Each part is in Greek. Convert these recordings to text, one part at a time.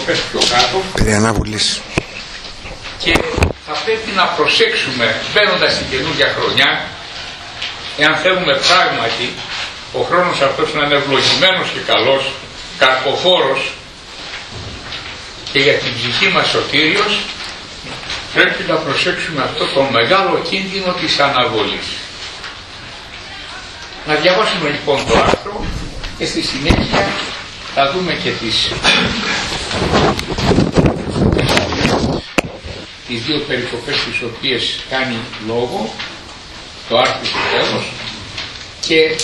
περικοπές πιο κάτω. Και θα πρέπει να προσέξουμε μπαίνοντας στην καινούργια χρονιά, εάν θέλουμε πράγματι ο χρόνος αυτός να είναι ευλογημένος και καλός, καρποφόρος και για την ψυχή μας σωτήριος, πρέπει να προσέξουμε αυτό το μεγάλο κίνδυνο της αναβολής. Να διαβάσουμε λοιπόν το άρθρο και στη συνέχεια θα δούμε και τις δύο περικοπές τις οποίες κάνει λόγο το άρθρο του τέλος, και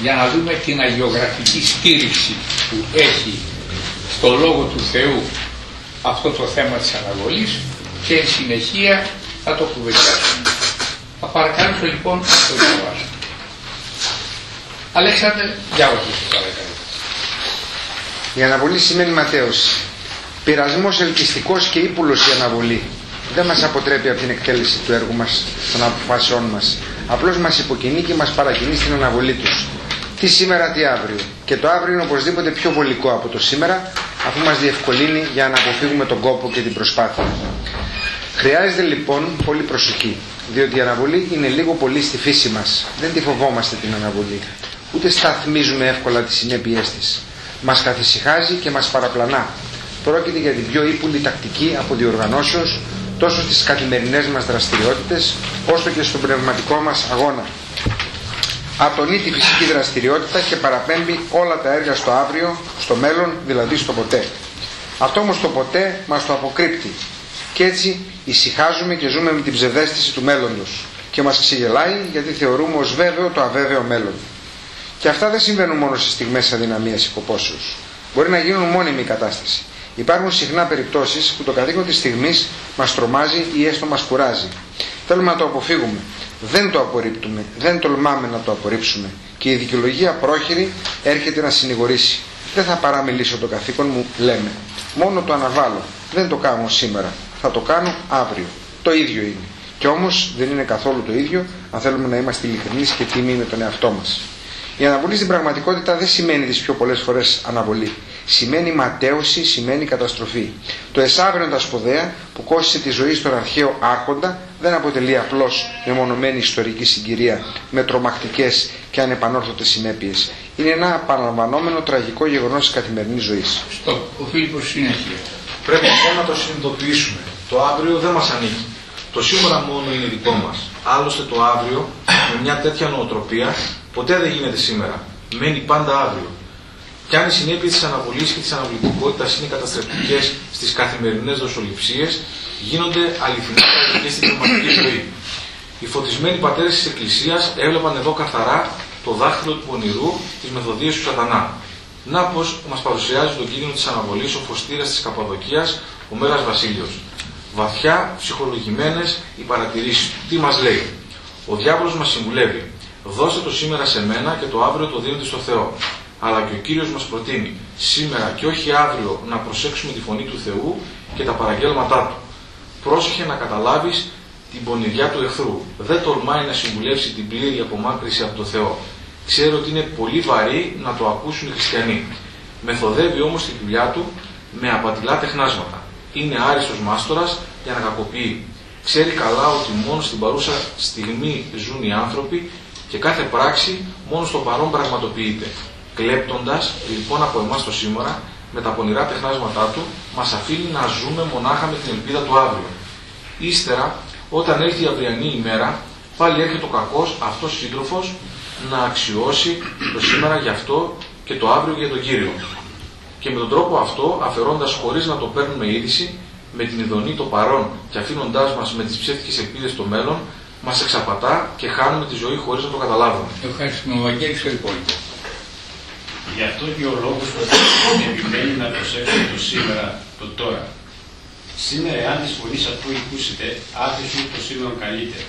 για να δούμε την αγιογραφική στήριξη που έχει στο Λόγο του Θεού αυτό το θέμα της αναβολής, και εν συνεχεία θα το κουβεντιάσουμε. Θα παρακαλέσω λοιπόν να το διαβάσω. Αλέξανδρε, διάβασε το παρακαλώ. Η αναβολή σημαίνει ματέωση. Πειρασμός ελκυστικός και ύπουλος η αναβολή. Δεν μας αποτρέπει από την εκτέλεση του έργου μας, των αποφάσεών μας. Απλώς μας υποκινεί και μας παρακινεί στην αναβολή τους. Τι σήμερα, τι αύριο. Και το αύριο είναι οπωσδήποτε πιο βολικό από το σήμερα, αφού μας διευκολύνει για να αποφύγουμε τον κόπο και την προσπάθεια. Χρειάζεται λοιπόν πολύ προσοχή, διότι η αναβολή είναι λίγο πολύ στη φύση μας. Δεν τη φοβόμαστε την αναβολή, ούτε σταθμίζουμε εύκολα τις συνέπειές της. Μας καθησυχάζει και μας παραπλανά. Πρόκειται για την πιο ύπουλη τακτική αποδιοργανώσεως, τόσο στις καθημερινές μας δραστηριότητες, όσο και στον πνευματικό μας αγώνα. Ατονεί τη φυσική δραστηριότητα και παραπέμπει όλα τα έργα στο αύριο, στο μέλλον, δηλαδή στο ποτέ. Αυτό όμως το ποτέ μας το αποκρύπτει. Και έτσι ησυχάζουμε και ζούμε με την ψευδαίσθηση του μέλλοντος. Και μας ξεγελάει γιατί θεωρούμε ως βέβαιο το αβέβαιο μέλλον. Και αυτά δεν συμβαίνουν μόνο σε στιγμές αδυναμίας ή κοπόσεως. Μπορεί να γίνουν μόνιμη κατάσταση. Υπάρχουν συχνά περιπτώσεις που το καθήκον της στιγμής μας τρομάζει ή έστω μας κουράζει. Θέλουμε να το αποφύγουμε. Δεν το απορρίπτουμε, δεν τολμάμε να το απορρίψουμε. Και η δικαιολογία πρόχειρη έρχεται να συνηγορήσει. Δεν θα παραμιλήσω το καθήκον μου, λέμε. Μόνο το αναβάλω. Δεν το κάνω σήμερα. Θα το κάνω αύριο. Το ίδιο είναι. Και όμως δεν είναι καθόλου το ίδιο, αν θέλουμε να είμαστε ειλικρινείς και τίμοι με τον εαυτό μας. Η αναβολή στην πραγματικότητα δεν σημαίνει τις πιο πολλές φορές αναβολή. Σημαίνει ματέωση, σημαίνει καταστροφή. Το εσάβρεντα σπουδαία που κόστισε τη ζωή στον αρχαίο άρχοντα δεν αποτελεί απλώς μεμονωμένη ιστορική συγκυρία με τρομακτικές και ανεπανόρθωτες συνέπειες. Είναι ένα επαναλαμβανόμενο τραγικό γεγονός της καθημερινής ζωής. Ο Φίλιππος συνέχεια. Πρέπει λοιπόν να το συνειδητοποιήσουμε. Το αύριο δεν μας ανήκει. Το σήμερα μόνο είναι δικό μας. Άλλωστε το αύριο με μια τέτοια νοοτροπία ποτέ δεν γίνεται σήμερα. Μένει πάντα αύριο. Και αν οι συνέπειες της αναβολής και της αναβλητικότητας είναι καταστρεπτικές στις καθημερινές δοσοληψίες, γίνονται αληθινά και στην πνευματική ζωή. Οι φωτισμένοι πατέρες της Εκκλησίας έβλεπαν εδώ καθαρά το δάχτυλο του πονηρού, τις μεθοδίες του Σατανά. Να πως μας παρουσιάζει τον κίνδυνο της αναβολής ο φωστήρας της Καπαδοκίας, ο Μέγας Βασίλειος. Βαθιά ψυχολογημένες οι παρατηρήσεις του. Τι μας λέει? Ο διάβολος μας συμβουλεύει. Δώστε το σήμερα σε μένα και το αύριο το δίνετε στο Θεό. Αλλά και ο Κύριος μας προτείνει σήμερα και όχι αύριο να προσέξουμε τη φωνή του Θεού και τα παραγγέλματά του. Πρόσεχε να καταλάβεις την πονηριά του εχθρού. Δεν τολμάει να συμβουλεύσει την πλήρη απομάκρυση από το Θεό. Ξέρει ότι είναι πολύ βαρύ να το ακούσουν οι χριστιανοί. Μεθοδεύει όμως τη δουλειά του με απατηλά τεχνάσματα. Είναι άριστος μάστορας για να κακοποιεί. Ξέρει καλά ότι μόνο στην παρούσα στιγμή ζουν οι άνθρωποι και κάθε πράξη μόνο στο παρόν πραγματοποιείται. Κλέπτοντας λοιπόν από εμάς το σήμερα, με τα πονηρά τεχνάσματά του, μας αφήνει να ζούμε μονάχα με την ελπίδα του αύριο. Ύστερα, όταν έρθει η αυριανή ημέρα, πάλι έρχεται ο κακός αυτός σύντροφος να αξιώσει το σήμερα για αυτό και το αύριο για τον Κύριο. Και με τον τρόπο αυτό, αφαιρώντας χωρίς να το παίρνουμε είδηση, με την ειδονή το παρόν και αφήνοντάς μας με τις ψεύτικες ελπίδες στο μέλλον, μας εξαπατά και χάνουμε τη ζωή χωρίς να το καταλάβουμε. Ευχαριστούμε, Βαγγέλη, στο υπόλοιπο. Γι' αυτό και ο λόγος που επιμένει να προσέξουμε το σήμερα, το τώρα. Σήμερα, εάν της φωνής αυτού ακούσετε, άφησου το σήμερα καλύτερα.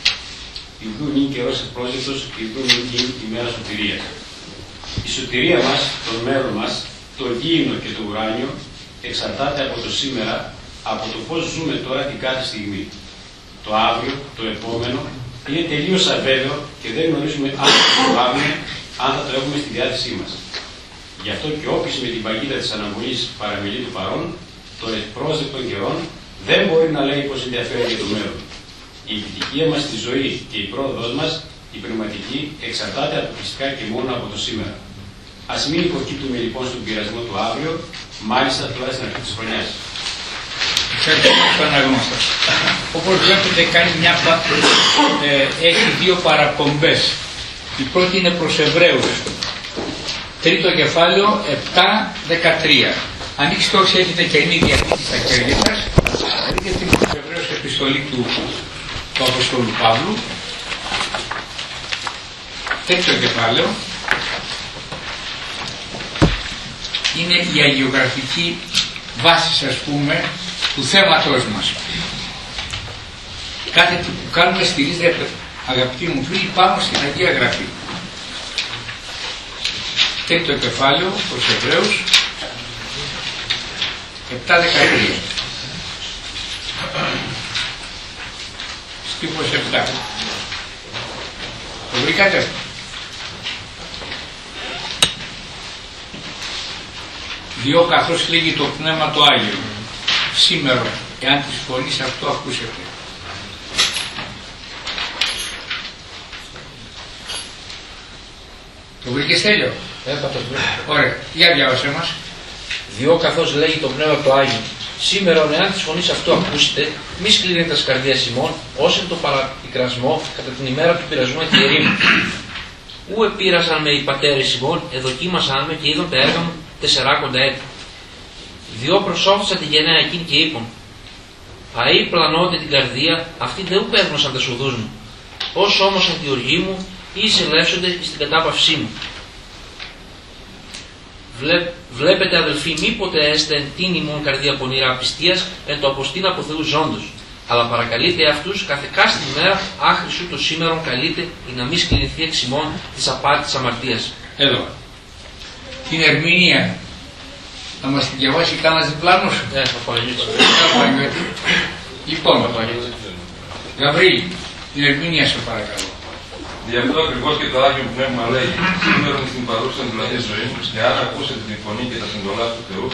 Ιδού νυν καιρός ευπρόσδεκτος, ιδού νυν η μέρα σωτηρίας. Η σωτηρία μας, το μέλλον μας, το γήινο και το ουράνιο, εξαρτάται από το σήμερα, από το πώς ζούμε τώρα την κάθε στιγμή. Το αύριο, το επόμενο, είναι τελείως αβέβαιο και δεν γνωρίζουμε αν θα το λάβουμε, αν θα το έχουμε στη διάθεσή μας. Γι' αυτό και όποιος με την παγίδα της αναβολής παραμιλεί του παρόν, των ευπρόσδεκτων καιρών, δεν μπορεί να λέει πως ενδιαφέρει για το μέλλον. Η επιτυχία μας στη ζωή και η πρόοδος μας, η πνευματική, εξαρτάται αποκλειστικά και μόνο από το σήμερα. Ας μην υποκύπτουμε λοιπόν στον πειρασμό του αύριο, μάλιστα τώρα στην αρχή της χρονιάς. Όπως βλέπετε έχει δύο παραπομπές. Η πρώτη είναι προς Εβραίους. Τρίτο κεφάλαιο 7-13. Ανοίξτε όσοι έχετε καινή διαθήκη στα χέρια σας. Δείτε την προς Εβραίους επιστολή του Αποστόλου Παύλου. Τρίτο κεφάλαιο. Είναι η αγιογραφική βάση, ας πούμε, του θέματος μας. Κάθε τι που κάνουμε στηρίζεται, αγαπητοί μου φίλοι, πάνω στην Αγία Γραφή. Τρίτο κεφάλαιο προς Εβραίους 7-13. Στίχος 7. Το βρήκατε? Διό καθώς λέγει το Πνεύμα το Άγιο σήμερα, εάν της φωνής αυτό ακούσετε. Το βρήκες Τέλειο? Ωραία. Για διάβασέ μας. Διό καθώς λέγει το Πνεύμα το Άγιο σήμερα, εάν της φωνής αυτό ακούσετε, μη σκληρύνετε τα καρδίας ημών, ως εν το παραπικρασμό κατά την ημέρα του πειρασμού και ερήμου. Ού επήρασαν με οι πατέρες ημών, εδοκίμασαν με και είδαν τα έργα μου 40 έτη. Διό προσώθησα τη γενναία εκείνη και είπαν, αεί πλανώνται την καρδία, αυτοί δεν ουπέδνωσαν τα σουδούς μου. Ως όμως εν τη οργή μου, ή εισελεύσονται στην κατάπαυσή μου. Βλέπετε αδελφοί, μήποτε έστε εν την ημών καρδία πονηρά πιστείας εν το αποστήν από Θεού ζώντος. Αλλά παρακαλείτε αυτούς κάθε κάστη μέρα άχρη σου το σήμερον καλείτε ή να μη σκληρυνθεί εξ ημών της απάτης αμαρτίας. Εδώ. Την ερμηνεία. Να μας την διαβάσει κανένας διπλάνος. Θα Παναγιώτη. Λοιπόν, Γαβρίλη, την ερμηνεία σε παρακαλώ. Γι' αυτό ακριβώς και το Άγιο Πνεύμα λέει: σήμερα στην παρούσα δηλαδή ζωή μου, και αν ακούσετε την φωνή και τα συντολάς του Θεού,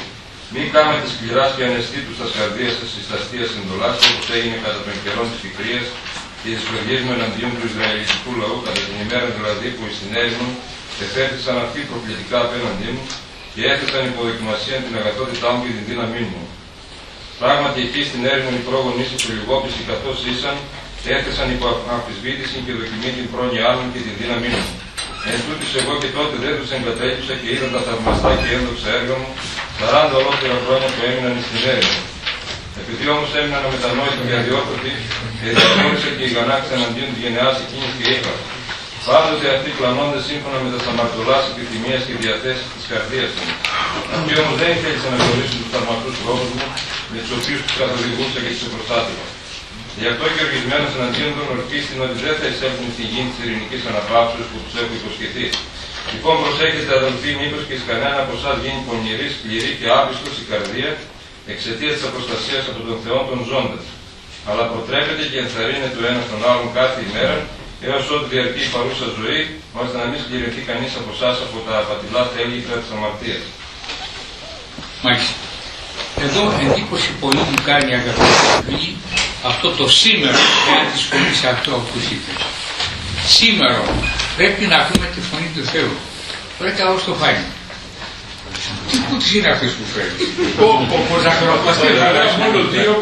μην κάνετε σκληράς και αναισθήτους στα καρδίας σας εις τα αστεία συντολάς, όπως έγινε κατά των καιρών της πικρίας και της πληγής μου εναντίον του Ισραηλιτικού λαού, κατά την ημέρα δηλαδή που εις την έρημο εφέρθησαν αυτοί προκλητικά απέναντί μου και έθεσαν υποδοκιμασία την αγαθότητά μου και την δύναμή μου. Πράγματι εκεί στην έρημο οι πρόγονείς υπολιγόπιστοι καθώς ήσαν, έθεσαν υπό αμφισβήτηση και δοκιμή την πρόνοιά μου και την δύναμή μου. Εν τούτης εγώ και τότε δεν τους εγκατέλειψα και είδα τα θαυμαστά και ένδοξα έργα μου 40 ολόκληρα χρόνια που έμειναν στην έρημο. Επειδή όμως έμειναν αμετανόητοι και αδιόρθωτοι, διαμόρφωσα και ηγανάξα εναντίον της γενεάς εκείνης και είπα: πάντοτε αυτοί πλανώνται σύμφωνα με τα σταματολάς επιθυμίας και διαθέσεις της καρδίας μου. Αυτοί όμως δεν θέλησαν να γνωρίσουν τους θαυματούς λόγους μου, με τους οποίους τους καθοδηγούσα και τους προστάτευα. Γι' αυτό και οργισμένος εναντίον των ορκίστην ότι δεν θα εισέλθουν στη γη της ειρηνικής αναπαύσεως που τους έχω υποσχεθεί. Λοιπόν, προσέχετε αδελφοί, μήπως και εις κανένα από εσάς γίνει πονηρή, σκληρή και άπιστος η καρδία εξαιτίας της αποστασίας από τον Θεό των ζώντας. Αλλά προτρέπετε και ενθαρρύνετε το ένα τον άλλον κάθε ημέρα, έως ότου διαρκεί η παρούσα ζωή, ώστε να μην σκληρευτεί κανείς από εσάς από τα απατηλά θέλη ή της αμαρτίας. Μάλιστα. Εδώ εντύπωση πολύ μου κάνει, αγαπητοί, αυτό το σήμερα, εάν της φωνής αυτό ακούσετε. Σήμερα πρέπει να ακούμε τη φωνή του Θεού. Ωραία, καλό στο φάνη. Τι κούτης είναι αυτός που φέρνει? Πώς να χρονόμαστε μόνο δύο.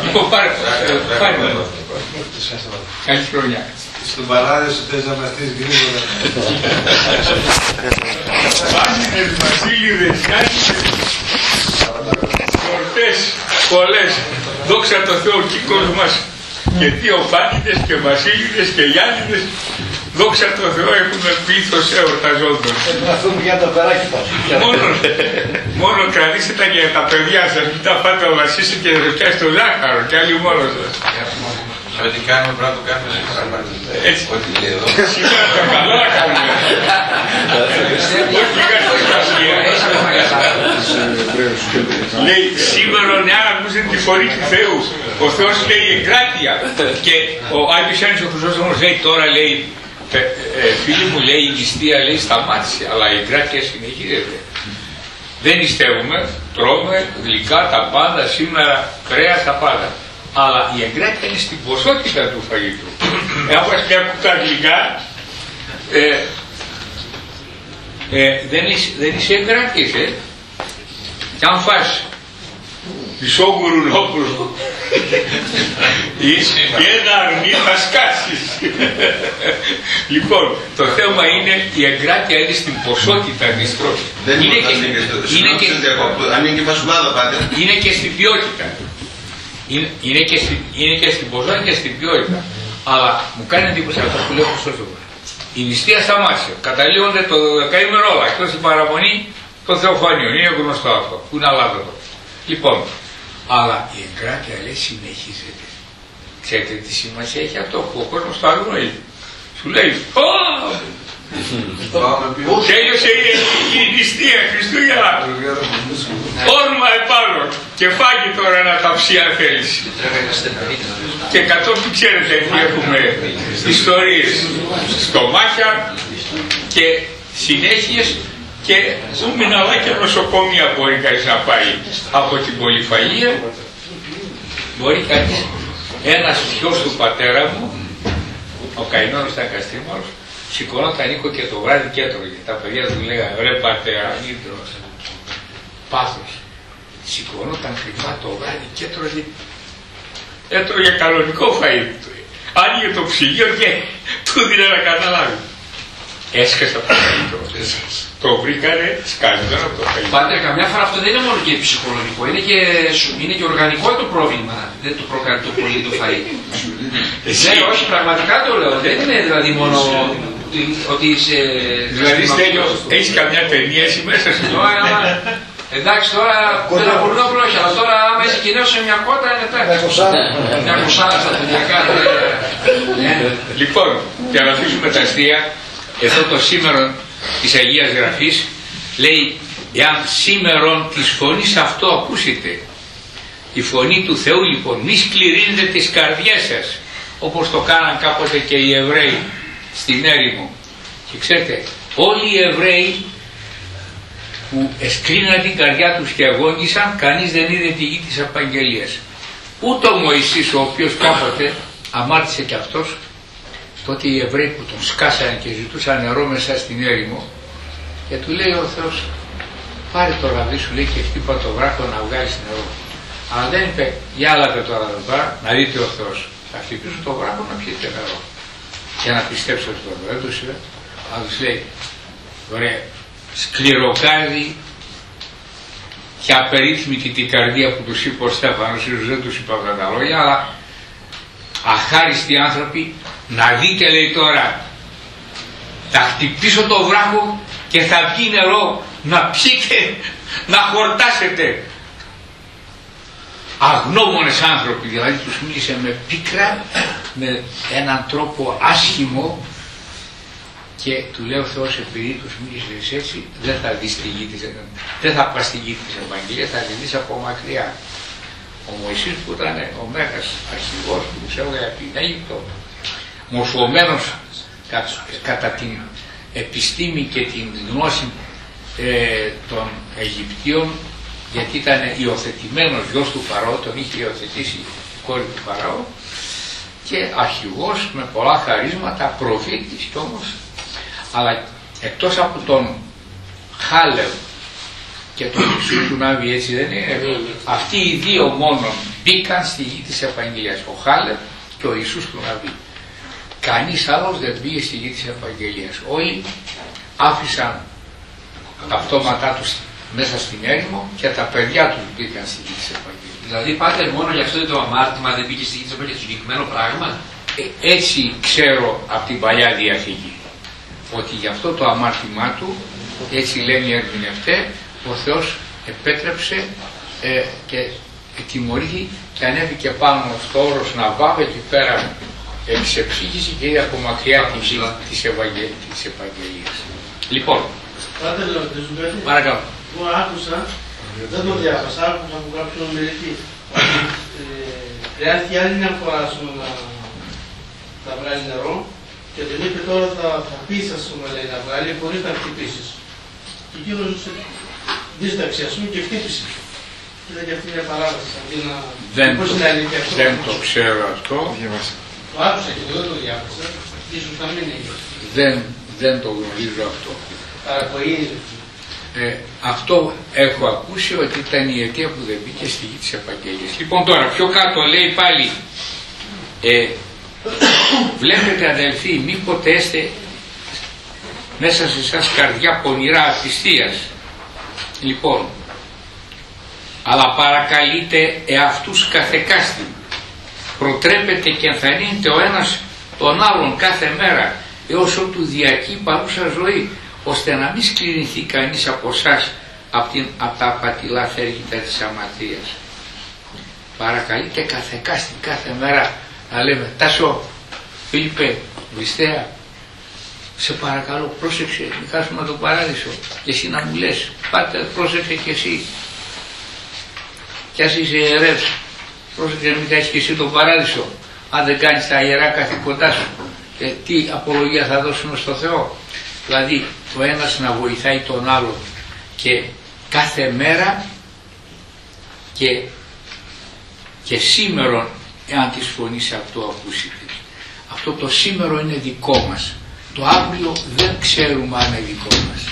Λοιπόν, πάρε εδώ. Καλή χρονιά. Στον παράδεισο θες να μαθείς γρήγορα. Βάζινες, Βασίλειδες, Γιάννηδες, γιορτές, πολλές. Δόξα τω Θεώ, ο κύκλος μας. Και Θεοφάνητες και Βασίλειδες και Γιάννηδες, δόξα τω Θεώ, έχουμε πλήθος εορταζόντων. Αυτό που για το περάκι πας. Μόνο κρατήστε τα για τα παιδιά σας, μην τα πάτε να βασίσετε και να πιάσετε το ζάχαρο και άλλοι μόνο σας. Ό,τι κάνουμε πρέπει να το κάνουμε έτσι. Σήμερα το καλό να κάνουμε. Λέει σήμερα εάν ακούσετε τη φωνή του Θεού. Ο Θεός λέει εγκράτεια. Και ο Άγιος Ιάννης ο Χρυσόστομος λέει τώρα λέει Φίλοι μου, λέει, η νηστεία, λέει, σταμάτησε, αλλά η εγκράτεια συνεχίζεται. Δεν νηστεύουμε, τρώμε γλυκά τα πάντα, σήμερα κρέας τα πάντα. Αλλά η εγκράτεια είναι στην ποσότητα του φαγητού. Εάν πας μια κουτά γλυκά, δεν είσαι εγκράτης, Και αν φας μισό γουρουνόπουλο ή ένα αρνί θα σκάσεις. Λοιπόν, το θέμα είναι η εγκράτεια είναι στην ποσότητα της τροφής. Είναι και στην ποιότητα. Είναι και στην ποσότητα και στην ποιότητα. Αλλά μου κάνει εντύπωση αυτό που λέω στο σώμα. Η νηστεία σταμάτησε. Καταλήγονται το 12ήμερο όλα, εκτός η παραμονή των Θεοφανίων. Είναι γνωστό αυτό, που είναι αλάθητο. Λοιπόν, αλλά η εγκράτεια, λέει, συνεχίζεται. Ξέρετε τι σημασία έχει αυτό που ο κόσμος το αγνοεί. Σου λέει, τέλειωσε η νηστεία, Χριστούγεννα. Όρμα επάνω και φάγει τώρα να ταψεί αν θέλεις. Και κατόπιν ξέρετε τι έχουμε ιστορίες, στομάχια και συνέχειες και αλλά και νοσοκομεία μπορεί κανείς να πάει από την πολυφαγία. Μπορεί κανείς, ένας γιος του πατέρα μου, ο καημένος ήταν καστήμαρος, σηκωνόταν οίκο και το βράδυ και έτρωγε. Τα παιδιά του λέγανε, ρε πατέρα, μην τρως. Πάθος. Σηκωνόταν κρυφά το βράδυ και έτρωγε κανονικό φαΐ. Άνοιγε το ψυγείο και του δίνε να καταλάβει. Έσκασε από το φαγητό. Το βρήκανε σκαλισμένο από το φαγητό. Πάτερ, καμιά φορά αυτό δεν είναι μόνο και ψυχολογικό, είναι και οργανικό το πρόβλημα. Δεν το προκαλεί το πολύ το φαΐ. Ναι, όχι, πραγματικά το λέω. Δεν είναι δηλαδή μόνο ότι είσαι. Δηλαδή, Στέλιο, έχεις καμιά ταινία εσύ μέσα σου. Εντάξει, τώρα δεν θα μπορούν να πλώσει, αλλά τώρα άμα είσαι κοινός σε μια κότα είναι εντάξει. Μια κουσάνα στα παιδιά. Λοιπόν, για να αφήσουμε τα αστεία, εδώ το σήμερον της Αγίας Γραφής λέει, εάν σήμερον της φωνής αυτό ακούσετε, η φωνή του Θεού λοιπόν, μη σκληρύνετε τις καρδιές σας, όπως το κάναν κάποτε και οι Εβραίοι στην έρημο. Και ξέρετε, όλοι οι Εβραίοι που εσκρίναν την καρδιά τους και αγώνισαν, κανείς δεν είδε τη γη της απαγγελίας. Ούτε ο Μωυσής, ο οποίος κάποτε αμάρτησε κι αυτός, τότε οι Εβραίοι που τον σκάσανε και ζητούσαν νερό μέσα στην έρημο, και του λέει ο Θεός, πάρε το ραβδί σου, λέει, και χτύπα το βράχο να βγάλεις νερό. Αλλά δεν είπε, για άλλατε τώρα εδώ πέρα, να δείτε ο Θεός. Θα χτυπήσουν το βράχο να πιείτε νερό. Για να πιστέψω στο Θεό. Δεν τους είπε, αλλά τους λέει, ωραία, σκληροκάρδι και απερίθμητη την καρδία που τους είπε ο Στέφανος, δεν τους είπε αυτά τα λόγια, αλλά αχάριστοι άνθρωποι, να δείτε, λέει τώρα, θα χτυπήσω το βράχο και θα βγει νερό να πιείτε, να χορτάσετε. Αγνώμονες άνθρωποι, δηλαδή τους μίλησε με πίκρα, με έναν τρόπο άσχημο, και του λέει ο Θεός, επειδή τους μίλησες έτσι, δεν θα πας στη γη της Ευαγγελίας, θα τη δεις από μακριά. Ο Μωυσής που ήταν ο μέγας αρχηγός που τους έβγαλε από την Αίγυπτο, μορφωμένος κατά την επιστήμη και την γνώση των Αιγυπτίων, γιατί ήταν υιοθετημένος γιος του Φαραώ, τον είχε υιοθετήσει η κόρη του Φαραώ, και αρχηγός με πολλά χαρίσματα, προφήτης κι όμως, αλλά εκτός από τον Χάλευ και τον Ιησού του Νάβη, έτσι δεν είναι, αυτοί οι δύο μόνον μπήκαν στη γη της Ευαγγελίας, ο Χάλευ και ο Ιησούς του Νάβη. Κανείς άλλος δεν πήγε στη γη της Ευαγγελίας. Όλοι άφησαν τα πτώματά τους μέσα στην έρημο και τα παιδιά τους μπήκαν στη γη της Ευαγγελίας. Δηλαδή πάτε μόνο για αυτό το αμάρτημα δεν πήγε στη γη της Ευαγγελίας, το συγκεκριμένο πράγμα. Έτσι ξέρω από την Παλιά Διαθήκη, ότι γι' αυτό το αμάρτημά του, έτσι λένε οι ερμηνευτές, ο Θεός επέτρεψε και τιμωρήθη και ανέβηκε πάνω στο όρος Ναβάβ, εκεί πέρα εξεψύχηση και είδε από μακριά την γη της Ευαγγελίας. Λοιπόν, παρακαλώ. Εγώ άκουσα, δεν το διάβασα, άκουσα από κάποιον μελετή. Χρειάστηκε άλλη μια φορά να βγάλει νερό Και τον είπε τώρα θα πεις, ας πούμε, λέει, να βγάλει χωρίς να χτυπήσεις. Και εκείνος δίσταξε, ας πούμε, και χτύπησε. Ήταν και αυτή μια παράδοση. Δεν το ξέρω αυτό. Το άκουσα και εγώ δεν το διάβασα. Ίσως να μην είναι. Δεν το γνωρίζω αυτό. Παρακοή. Αυτό έχω ακούσει ότι ήταν η αιτία που δεν μπήκε στη γη της επαγγέλιας. Λοιπόν, τώρα πιο κάτω λέει πάλι βλέπετε αδελφοί, μήποτε έστε μέσα σε εσάς καρδιά πονηρά απιστίας. Λοιπόν, αλλά παρακαλείτε εαυτούς καθεκάστη. Προτρέπετε και ενθαρρύνετε ο ένας τον άλλον κάθε μέρα έως ότου διαρκεί η παρούσα ζωή, ώστε να μην σκληρινθεί κανείς από εσάς από τα απατηλά φέργητα της αμαρτίας. Παρακαλείτε καθεκάστη κάθε μέρα να λέμε Τάσο, Φίλιππε, Βριστέα, σε παρακαλώ πρόσεξε, μην χάσουμε τον παράδεισο. Και εσύ να μου λες, πάτε πρόσεξε και εσύ. Κι ας είσαι ιερεύς, πρόσεξε να μην κάνεις και εσύ τον παράδεισο. Αν δεν κάνεις τα ιερά καθήκοντά σου, τι απολογία θα δώσουμε στο Θεό. Δηλαδή το ένας να βοηθάει τον άλλο και κάθε μέρα και σήμερον, εάν της φωνής αυτό ακούσετε. Αυτό το σήμερο είναι δικό μας. Το αύριο δεν ξέρουμε αν είναι δικό μας.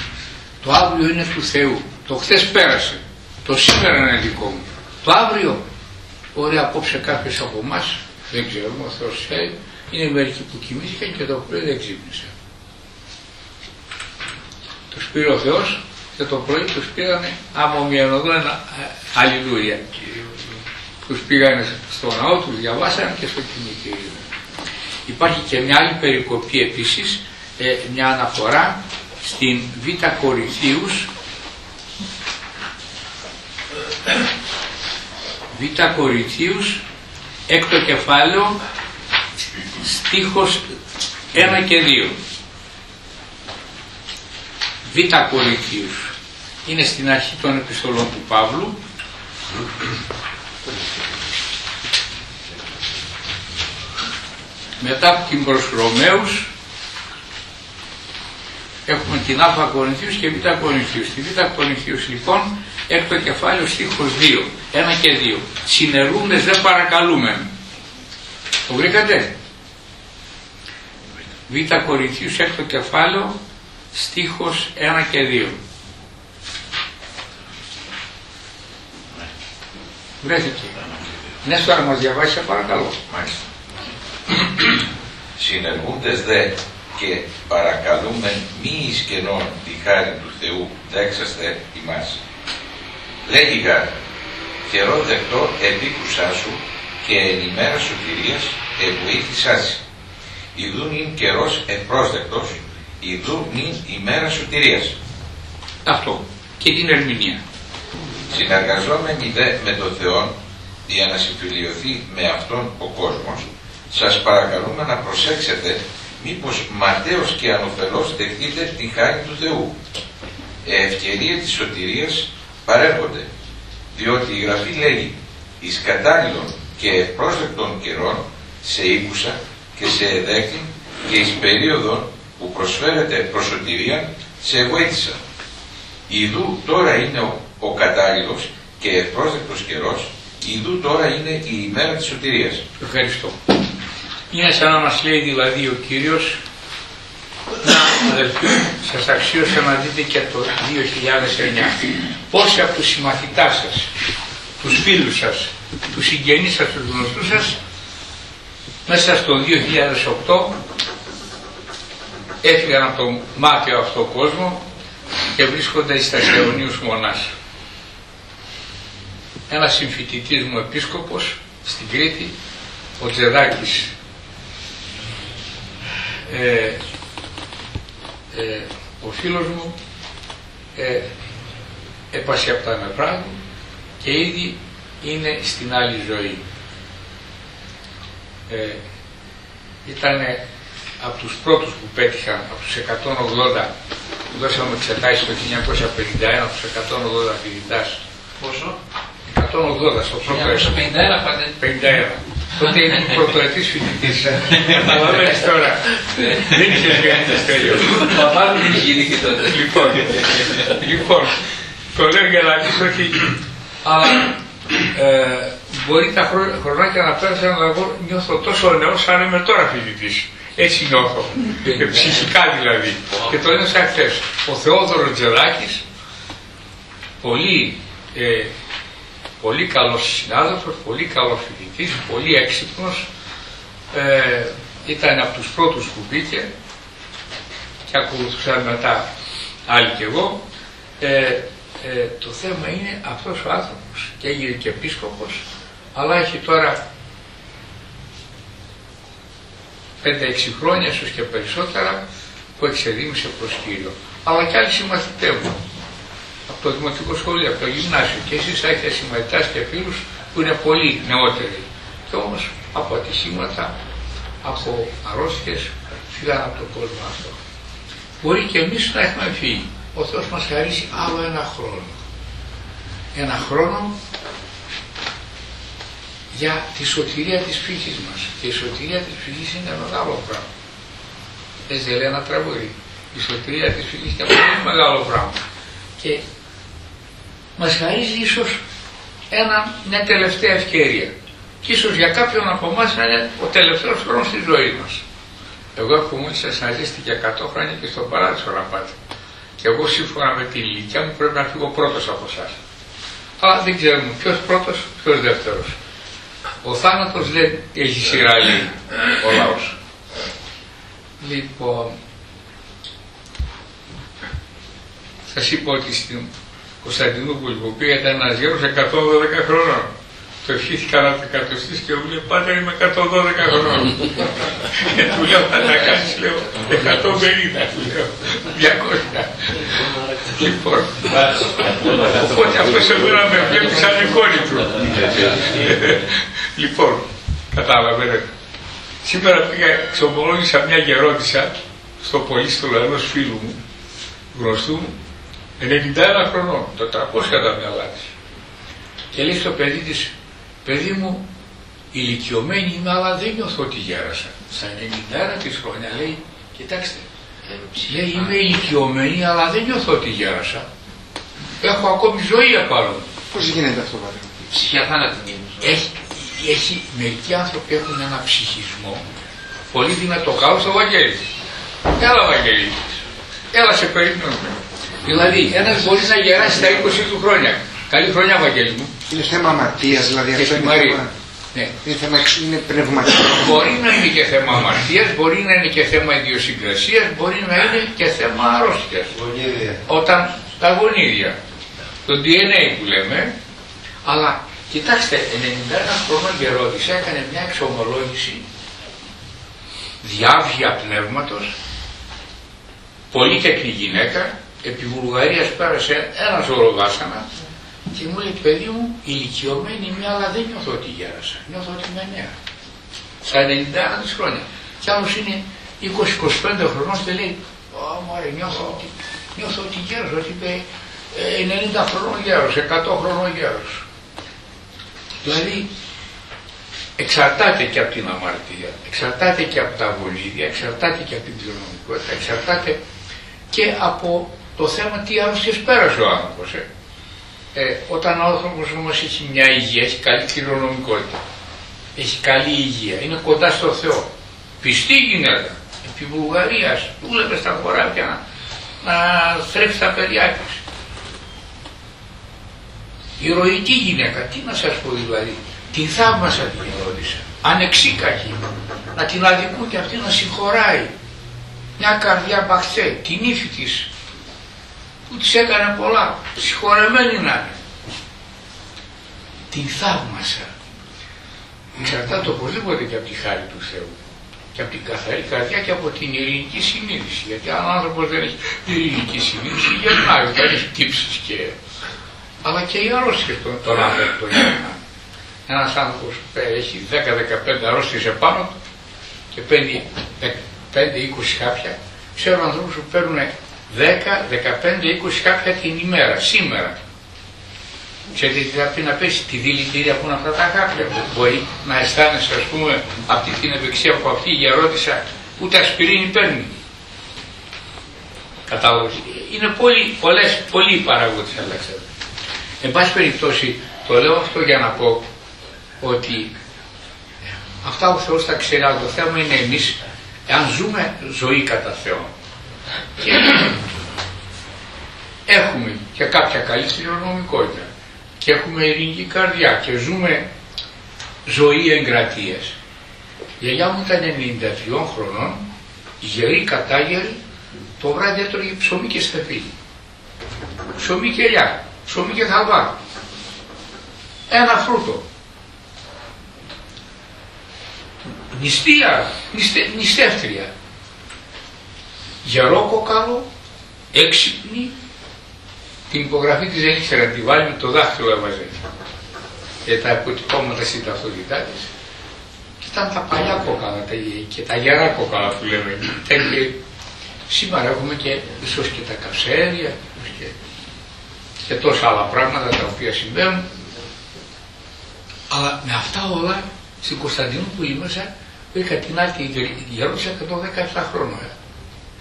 Το αύριο είναι του Θεού. Το χθες πέρασε. Το σήμερα είναι δικό μου. Το αύριο, ωραία, απόψε κάποιος από εμάς, δεν ξέρουμε, ο Θεός ξέρει, είναι μερικοί που κοιμήθηκαν και το πρωί δεν ξύπνησαν. Τους πήρε ο Θεός και το πρωί τους πήγανε αμομιανωδόνα, αλληλούια. Τους πήγανε στο ναό, τους διαβάσανε και στο κημητήριο. Υπάρχει και μια άλλη περικοπή επίσης, μια αναφορά στην Β' Κορινθίους, Β' Κορινθίους, έκτο κεφάλαιο, στίχος 1 και 2. Β' Κορινθίους. Είναι στην αρχή των επιστολών του Παύλου. Μετά από την προς Ρωμαίους έχουμε την Α Κορινθίους και Β Κορινθίους. Στη Β Κορινθίους λοιπόν έκτο κεφάλαιο στίχος 2, 1 και 2. Συνερούντες δεν παρακαλούμε. Το βρήκατε? Β Κορινθίους έκτο κεφάλαιο στίχος 1 και 2. Βρέθηκε. Νέστορα μας διαβάσει, παρακαλώ. Μάλιστα. Συνεργούντες δε και παρακαλούμε μη εις κενόν τη χάρη του Θεού δέξαστε ημάς. Λέγει γάρ, καιρό δεκτό επίκουσά σου και εν ημέρα σωτηρίας εβοήθησάσι. Ιδού νυν καιρός ευπρόσδεκτος, ιδού νυν ημέρα σωτηρίας. Αυτό και την ερμηνεία. Συνεργαζόμενοι δε με τον Θεό για να συμφιλιωθεί με Αυτόν ο κόσμος, σας παρακαλούμε να προσέξετε μήπως ματέως και ανοφελώς δεχτείτε την χάρη του Θεού. Ευκαιρία της σωτηρίας παρέρχονται, διότι η Γραφή λέγει εις κατάλληλων και ευπρόσδεκτων καιρών σε ήκουσα και σε εδέκτη και εις περίοδον που προσφέρεται προς σωτηρία σε βοήθησα. Ιδού τώρα είναι ο κατάλληλος και ευπρόσδεκτος καιρός, ιδού τώρα είναι η ημέρα της σωτηρίας. Ευχαριστώ. Είναι σαν να μας λέει δηλαδή ο Κύριος, να αδελφοί, σας αξίωσα να δείτε και το 2009 πόσοι από τους συμμαθητάς σας, τους φίλους σας, τους συγγενείς σας, τους γνωστούς σας, μέσα στο 2008 έφυγαν από τον μάτιο αυτό κόσμο και βρίσκονται στα αιωνίους μονάς. Ένας συμφοιτητής μου επίσκοπος στην Κρήτη, ο Τζεδάκης, ο φίλος μου, έπασε από τα νευρά του και ήδη είναι στην άλλη ζωή. Ήταν από τους πρώτους που πέτυχαν, από τους 180 που δώσαμε εξετάσεις το 1951, τους 180 φοιτητάς. Πόσο? 180 στο πρώτο έτος. 1951 πάτε. 51. τότε ήμουν πρωτοετής φοιτητής. Καταλαβαίνεις τώρα. Δεν είχες κανένας τέλειο. Παπά μου δεν είχε γεννηθεί τότε. Λοιπόν, το λέω για να δεις ότι... Αλλά μπορεί τα χρονάκια να πέρασαν, αλλά εγώ νιώθω τόσο νέος σαν είμαι τώρα φοιτητής. Έτσι νιώθω. Ψυχικά δηλαδή. Και το ένιωσα χθες. Ο Θεόδωρος Τζελάκης, πολύ καλός συνάδελφος, πολύ καλός φοιτητής, πολύ έξυπνος, ήταν από τους πρώτους που μπήκε και ακολουθούσαν μετά άλλοι κι εγώ. Το θέμα είναι αυτός ο άνθρωπος και έγινε και επίσκοπος, αλλά έχει τώρα 5-6 χρόνια, ίσως και περισσότερα, που εξεδίμησε προς Κύριο. Αλλά και άλλοι συμμαθητές μου, από το δημοτικό σχολείο, από το γυμνάσιο, και εσείς έχετε συμμαθητάς και φίλους που είναι πολύ νεότεροι. Και όμως από ατυχήματα, από αρρώστιες, φύγαν από τον κόσμο αυτό. Μπορεί και εμείς να έχουμε φύγει. Ο Θεός μας χαρίσει άλλο ένα χρόνο. Ένα χρόνο για τη σωτηρία της ψυχής μας. Και η σωτηρία της ψυχής είναι μεγάλο πράγμα. Έτσι λέει ένα τραγούδι. Η σωτηρία της ψυχής είναι πολύ μεγάλο πράγμα. Και μας χαρίζει ίσως μια τελευταία ευκαιρία. Και ίσως για κάποιον από εμάς να είναι ο τελευταίος χρόνος της ζωής μας. Εγώ έχω μόλις να ζήσετε για 100 χρόνια και στον παράδεισο να πάτε. Και εγώ σύμφωνα με την ηλικία μου πρέπει να φύγω πρώτος από εσάς. Αλλά δεν ξέρουμε ποιος πρώτος, ποιος δεύτερος. Ο θάνατος δεν έχει σειρά, λέει ο λαός. Λοιπόν, σας είπα ότι στην Κωνσταντινούπολη που πήγα ήταν ένας γέρος 112 χρόνων. Το ευχήθηκα να τα κατοστείς και μου λέει πάντα είμαι 112 χρόνων. Και του λέω θα τα κάνεις, λέω 150, του λέω 200. Λοιπόν, οπότε αυτός εδώ να με βλέπει σαν εικόνη του. Λοιπόν, καταλαβαίνετε. Σήμερα πήγα, εξομολόγησα μια γερόντισσα στο Πολύστολο ενός φίλου μου, γνωστού μου, 91 χρονών, το 300 τα μυαλά της. Και λέει στο παιδί της, παιδί μου, ηλικιωμένη είμαι, αλλά δεν νιώθω ότι γέρασα. Στα 91 της χρόνια λέει, κοιτάξτε, λέει είμαι ηλικιωμένη, αλλά δεν νιώθω ότι γέρασα. Έχω ακόμη ζωή απάνω. Πώς γίνεται αυτό, πατέρα? Ψυχιά θάνατη. Έχει, μερικοί άνθρωποι έχουν ένα ψυχισμό πολύ δυνατό. Καλό στο Βαγγέλη. Έλα Βαγγέλη. Έλα σε περιμένουμε. Δηλαδή ένας μπορεί να γεράσει στα 20 του χρόνια. Καλή χρονιά Βαγγέλη μου. Είναι θέμα αμαρτίας, δηλαδή αυτό είναι θέμα. Ναι. Είναι πνευματικό. Μπορεί να είναι και θέμα αμαρτίας, μπορεί να είναι και θέμα ιδιοσυγκρασίας, μπορεί να είναι και θέμα αρρώστιας. Όταν τα γονίδια, το DNA που λέμε, αλλά κοιτάξτε, 91 χρονών γερόντισσα έκανε μια εξομολόγηση διάβγεια πνεύματος, πολύ τεκνή γυναίκα, επί Βουλγαρίας πέρασε ένα ζώρο βάσανα και μου λέει παιδί μου ηλικιωμένη είμαι αλλά δεν νιώθω ότι γέρασα, νιώθω ότι είμαι νέα. Στα 91 της χρόνια. Κι άλλος είναι 20-25 χρονών και λέει μωρέ νιώθω ότι γέρασα, ότι είμαι 90 χρονών γέρος, 100 χρονών γέρος. Δηλαδή εξαρτάται και από την αμαρτία, εξαρτάται και από τα γονίδια, εξαρτάται και από την κληρονομικότητα, εξαρτάται και από το θέμα τι άρρωστιες πέρασε ο άνθρωπος. Όταν ο άνθρωπος όμως έχει μια υγεία, έχει καλή κληρονομικότητα, έχει καλή υγεία, είναι κοντά στο Θεό, πιστή γυναίκα, επί Βουλγαρίας, δούλευε στα χωράφια να θρέψει τα παιδιά της. Ηρωική γυναίκα, τι να σας πω δηλαδή, την θαύμασα την γερόντισσα, ανεξίκακη, να την αδικούν και αυτή να συγχωράει. Μια καρδιά μπαχτσέ, την ύφη της, που της έκανε πολλά, συγχωρεμένη να είναι. Την θαύμασα. Εξαρτάται οπωσδήποτε και από τη χάρη του Θεού και από την καθαρή καρδιά και από την ειρηνική συνείδηση. Γιατί αν ο άνθρωπος δεν έχει ειρηνική συνείδηση, γερνάει, δεν έχει τύψεις και... αλλά και οι αρρώστιες των άνθρωπων τον γερνάνε. Ένας άνθρωπος έχει 10-15 αρρώστιες επάνω του και παίρνει 5-20 χάπια. Ξέρω ανθρώπους που παίρνουν 10, 15, 20 χάπια την ημέρα, σήμερα. Ξέρετε τι θα πει να πέσει, τη δηλητήρια που είναι αυτά τα αγάπια. Μπορεί να αισθάνεσαι, ας πούμε, από την ευεξία που αυτή η γερότησα ούτε ασπιρίνη παίρνει. Κατάλαβες. Είναι πολλοί οι παράγοντες, αλλάξατε. Εν πάση περιπτώσει, το λέω αυτό για να πω ότι αυτά ο Θεός τα ξέρει, αλλά το θέμα είναι εμείς, εάν ζούμε ζωή κατά Θεό και έχουμε και κάποια καλή κληρονομικότητα και έχουμε ειρηνική καρδιά και ζούμε ζωή εγκρατείας. Η γιαγιά μου ήταν 93 χρονών, γερή κατάγερη, το βράδυ έτρωγε ψωμί και στεφίλι. Ψωμί και ελιά, ψωμί και χαλβά. Ένα φρούτο. Νηστεύτρια. Γερό κόκαλο, έξυπνη. Την υπογραφή της δεν ήξερα να τη βάλει, με το δάχτυλο έβαζε. Και τα αποτυπώματα στην ταυτότητά της. Και ήταν τα παλιά κόκαλα και τα γερά κόκαλα που λέμε. Και σήμερα έχουμε και ίσως και τα καυσαέρια και τόσα άλλα πράγματα τα οποία συμβαίνουν. Αλλά με αυτά όλα στην Κωνσταντινούπολη μέσα βρήκα την άλλη γερόντισσα 117 χρόνια.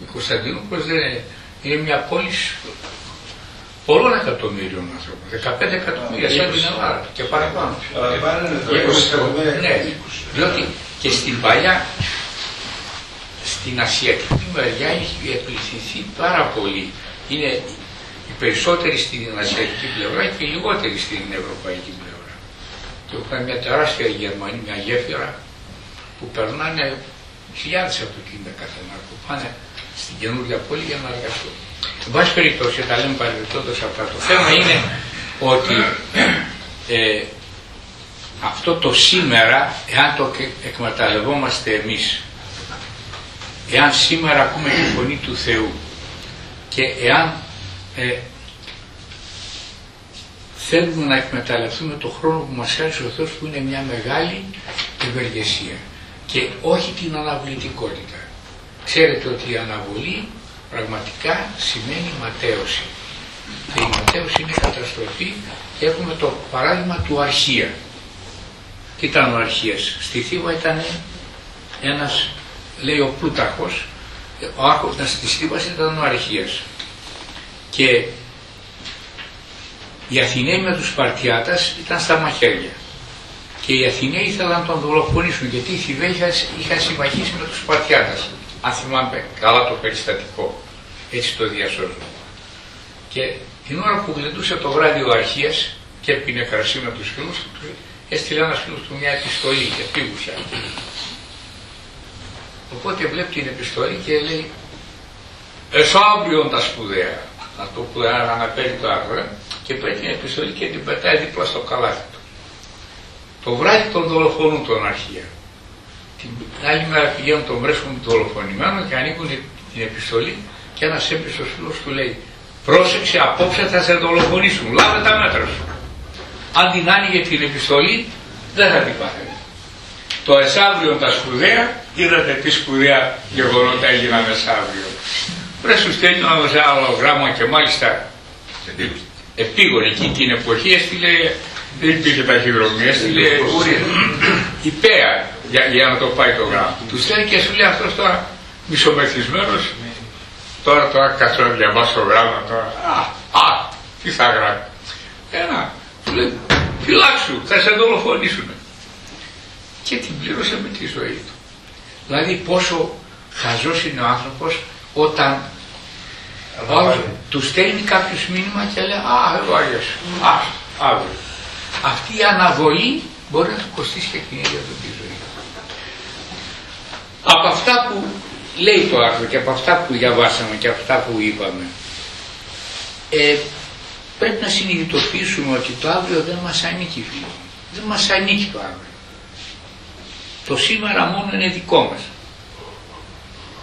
Η Κωνσταντινούπολη είναι μια πόλη πολλών εκατομμύριων ανθρώπων. 15 εκατομμύρια σαν την Ελλάδα και παραπάνω. Ναι, διότι και στην παλιά, στην ασιατική μεριά έχει επληθυνθεί πάρα πολύ. Είναι οι περισσότεροι στην ασιατική πλευρά και οι λιγότεροι στην ευρωπαϊκή πλευρά. Και έχουμε μια τεράστια Γερμανία, μια γέφυρα που περνάνε χιλιάδες αυτοκίνητα κάθε μέρα που πάνε στην καινούργια πόλη για να εργαστούν. Εν πάση περιπτώσει, τα λέμε παρελθόντως αυτά. Το θέμα είναι ότι αυτό το σήμερα, εάν το εκμεταλλευόμαστε εμείς, εάν σήμερα ακούμε τη φωνή του Θεού και εάν θέλουμε να εκμεταλλευτούμε το χρόνο που μας χάρισε ο Θεός, που είναι μια μεγάλη ευεργεσία και όχι την αναβλητικότητα. Ξέρετε ότι η αναβολή πραγματικά σημαίνει ματαίωση και η ματαίωση είναι καταστροφή και έχουμε το παράδειγμα του Αρχία. Τι ήταν ο Αρχίας? Στη Θήβα ήταν ένας, λέει ο Πλούταρχος, ο άρχοντας της Θήβας ήταν ο Αρχίας και οι Αθηναίοι με τους Σπαρτιάτας ήταν στα μαχαίρια και οι Αθηναίοι ήθελαν να τον δολοφονήσουν γιατί οι Θηβαίοι είχαν συμμαχήσει με τους Σπαρτιάτας, αν θυμάμαι καλά το περιστατικό, έτσι το διασώζω. Και την ώρα που γλεντούσε το βράδυ ο Αρχίας και έπινε κρασί με τους φίλους του, έστειλε ένας φίλος του μια επιστολή και πήγουσα. Οπότε βλέπει την επιστολή και λέει «Εσάβριον τα σπουδαία». Αυτό που αναφέρει το άρθρο, και παίρνει την επιστολή και την πετάει δίπλα στο καλάθι του. Το βράδυ τον δολοφονούν τον Αρχία. Την άλλη μέρα πηγαίνουν, τον βρίσκουν δολοφονημένο και ανοίγουν την επιστολή και ένας έμπιστος φίλος του λέει «Πρόσεξε, απόψε θα σε δολοφονήσουν, λάβε τα μέτρα σου». Αν την άνοιγε την επιστολή δεν θα την πάρει. Το εσάβριον τα σπουδαία, είδατε τι σπουδαία γεγονότα έγιναν εσάβριο. Πρέπει σου στέλνει ένα άλλο γράμμα και μάλιστα επίγον εκείνη την εποχή έστειλε, δεν υπήρχε ταχυδρομεία, έστειλε υπέα για να το πάει το γράμμα. Του στέλνει και σου λέει αυτός τώρα μισομεθυσμένος, τώρα κάτσω να διαβάσω το γράμμα τώρα, τι θα γράφει. Του λέει φυλάξου, θα σε δολοφονήσουν. Και την πλήρωσε με τη ζωή του. Δηλαδή πόσο χαζός είναι ο άνθρωπος όταν του στέλνει κάποιος μήνυμα και λέει εδώ Άγιος, αύριο. Αυτή η αναβολή μπορεί να του κοστίσει και την ίδια του τη ζωή. Από αυτά που λέει το άρθρο και από αυτά που διαβάσαμε και από αυτά που είπαμε, πρέπει να συνειδητοποιήσουμε ότι το αύριο δεν μας ανήκει, φίλοι. Δεν μας ανήκει το αύριο. Το σήμερα μόνο είναι δικό μας.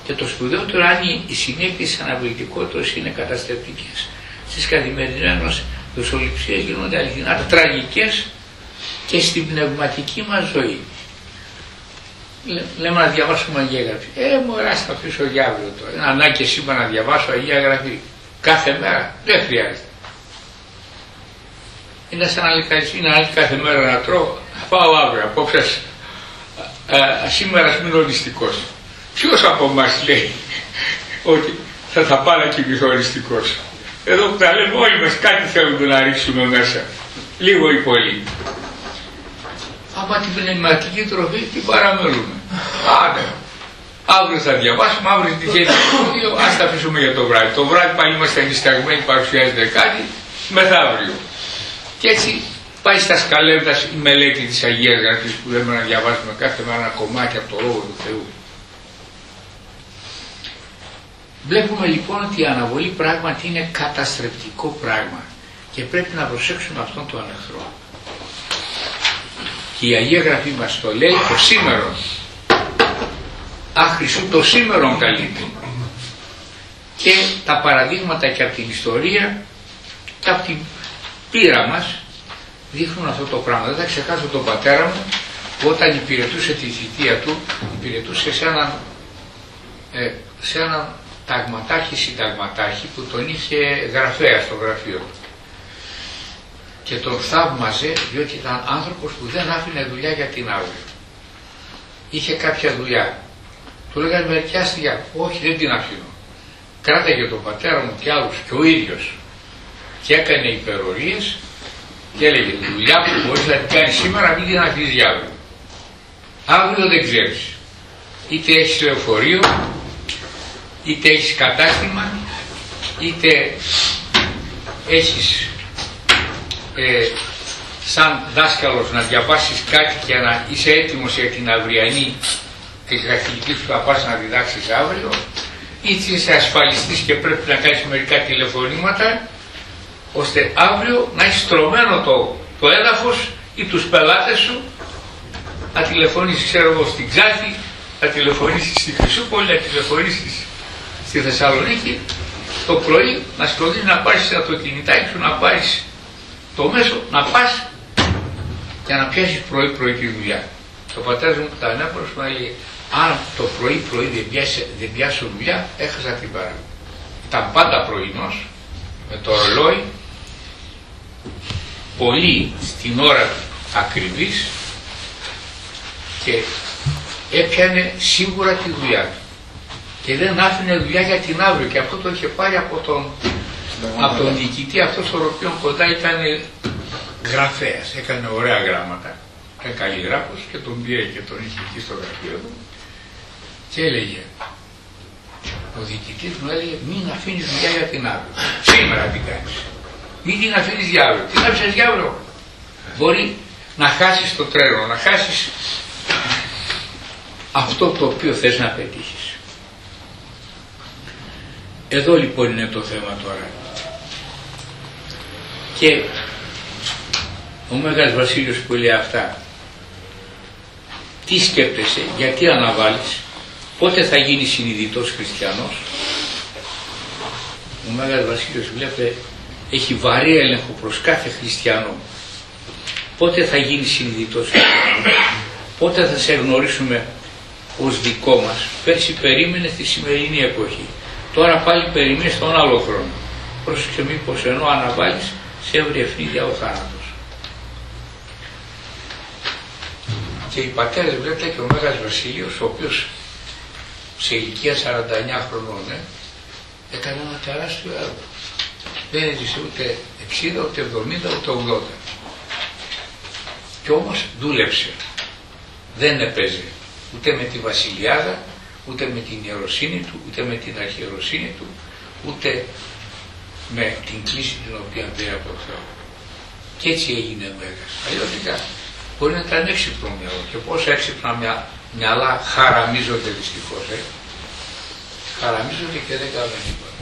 Και το σπουδαιότερο αν οι συνέπειες της αναβλητικότητας είναι καταστρεπτικές. Στις καθημερινές μας δοσοληψίες γίνονται αληθινά τραγικές και στην πνευματική μας ζωή. Λέμε να διαβάσουμε Αγία Γραφή. Μωρά θα αφήσω για αύριο τώρα. Ανάγκη σήμερα να διαβάσω Αγία Γραφή κάθε μέρα. Δεν χρειάζεται. είναι σαν να λέει κάθε μέρα να τρώω, θα πάω αύριο, απόψε σήμερα μείνω οριστικός. Ποιος από εμάς λέει ότι θα πάω να κοιμηθώ οριστικός? Εδώ που τα λέμε όλοι μας κάτι θέλουμε να ρίξουμε μέσα, λίγο ή πολύ. Άμα την πνευματική τροφή την παραμελούμε. Άντε, αύριο θα διαβάσουμε, αύριο την τυχαίνει το ας τα αφήσουμε για το βράδυ. Το βράδυ πάλι είμαστε ενισταγμένοι, παρουσιάζεται κάτι, μεθαύριο. Και έτσι πάει στα σκαλέντα η μελέτη της Αγίας Γραφής που λέμε να διαβάσουμε κάθε μέρα ένα κομμάτι από το Λόγο του Θεού. Βλέπουμε λοιπόν ότι η αναβολή πράγματι είναι καταστρεπτικό πράγμα και πρέπει να προσέξουμε αυτόν τον εχθρό. Και η Αγία Γραφή μας το λέει το σήμερον. Άχρησου το σήμερον καλείται. Και τα παραδείγματα και από την ιστορία και από την πείρα μας δείχνουν αυτό το πράγμα. Δεν θα ξεχάσω τον πατέρα μου που όταν υπηρετούσε τη θητεία του, υπηρετούσε σε έναν συνταγματάρχη που τον είχε γραφέα στο γραφείο του. Και τον θαύμαζε διότι ήταν άνθρωπος που δεν άφηνε δουλειά για την αύριο. Είχε κάποια δουλειά. Του λέγανε μερικιά αστεία. Όχι, δεν την αφήνω. Κράταγε τον πατέρα μου και άλλους και ο ίδιος. Και έκανε υπερορίες και έλεγε τη δουλειά που μπορείς να την κάνεις σήμερα μην την αφήσεις για αύριο. Αύριο δεν ξέρεις. Είτε έχεις λεωφορείο, είτε έχεις κατάστημα, είτε έχεις σαν δάσκαλος να διαβάσεις κάτι και να είσαι έτοιμος για την αυριανή της καθηγητής που θα πας να διδάξεις αύριο, είτε είσαι ασφαλιστής και πρέπει να κάνεις μερικά τηλεφωνήματα ώστε αύριο να έχεις στρωμένο το έδαφος ή τους πελάτες σου, να τηλεφωνήσεις ξέρω εγώ στην Ξάφη, να τηλεφωνήσεις στη Χρυσούπολη, να τηλεφωνήσεις στη Θεσσαλονίκη, το πρωί να σκοτεινείς να πάρεις από το κινητάκι σου, να πάρεις το μέσο, να πας και να πιάσεις πρωί-πρωί τη δουλειά. Το πατέρας μου που ήταν νέος μου έλεγε αν το πρωί-πρωί δεν πιάσω δουλειά, έχασα την παρά. Ήταν πάντα πρωινός, με το ρολόι, πολύ στην ώρα ακριβής και έπιανε σίγουρα τη δουλειά του. Και δεν άφηνε δουλειά για την αύριο και αυτό το είχε πάρει από τον διοικητή αυτός ο οποίος κοντά ήταν γραφέας, έκανε ωραία γράμματα, ήταν καλλιγράφος και τον πήρε και τον είχε εκεί στο γραφείο του και έλεγε, ο διοικητής μου έλεγε μην αφήνεις δουλειά για την αύριο, σήμερα την κάνεις, μην την αφήνεις για αύριο, την άφησες για αύριο, μπορεί να χάσεις το τρένο, να χάσεις αυτό το οποίο θες να πετύχεις. Εδώ λοιπόν είναι το θέμα τώρα. Και ο Μέγας Βασίλειος που λέει αυτά, τι σκέπτεσαι, γιατί αναβάλεις, πότε θα γίνει συνειδητός χριστιανός? Ο Μέγας Βασίλειος βλέπετε έχει βαρύ έλεγχο προς κάθε χριστιανό. Πότε θα γίνει συνειδητός χριστιανός, πότε θα σε γνωρίσουμε ως δικό μας? Πέρσι περίμενε στη σημερινή εποχή. Τώρα πάλι περιμένεις τον άλλο χρόνο. Πρόσεξε μήπως ενώ αναβάλεις σε έβρει ευνίδια ο θάνατος. Και οι πατέρες βλέπετε και ο Μέγας Βασίλειος, ο οποίος σε ηλικία 49 χρονών έκανε ένα τεράστιο έργο. Δεν έζησε ούτε 60, ούτε 70, ούτε 80. Και όμως δούλεψε. Δεν έπαιζε ούτε με τη βασιλιάδα, ούτε με την ιεροσύνη του, ούτε με την αρχιεροσύνη του, ούτε με την κλίση την οποία πήρε από το Θεό. Και έτσι έγινε Μέγας. Αλλιώτικα μπορεί να ήταν έξυπνο μυαλό και πόσα έξυπνα μυαλά χαραμίζονται δυστυχώς. Χαραμίζονται και δεν κάνουν τίποτα.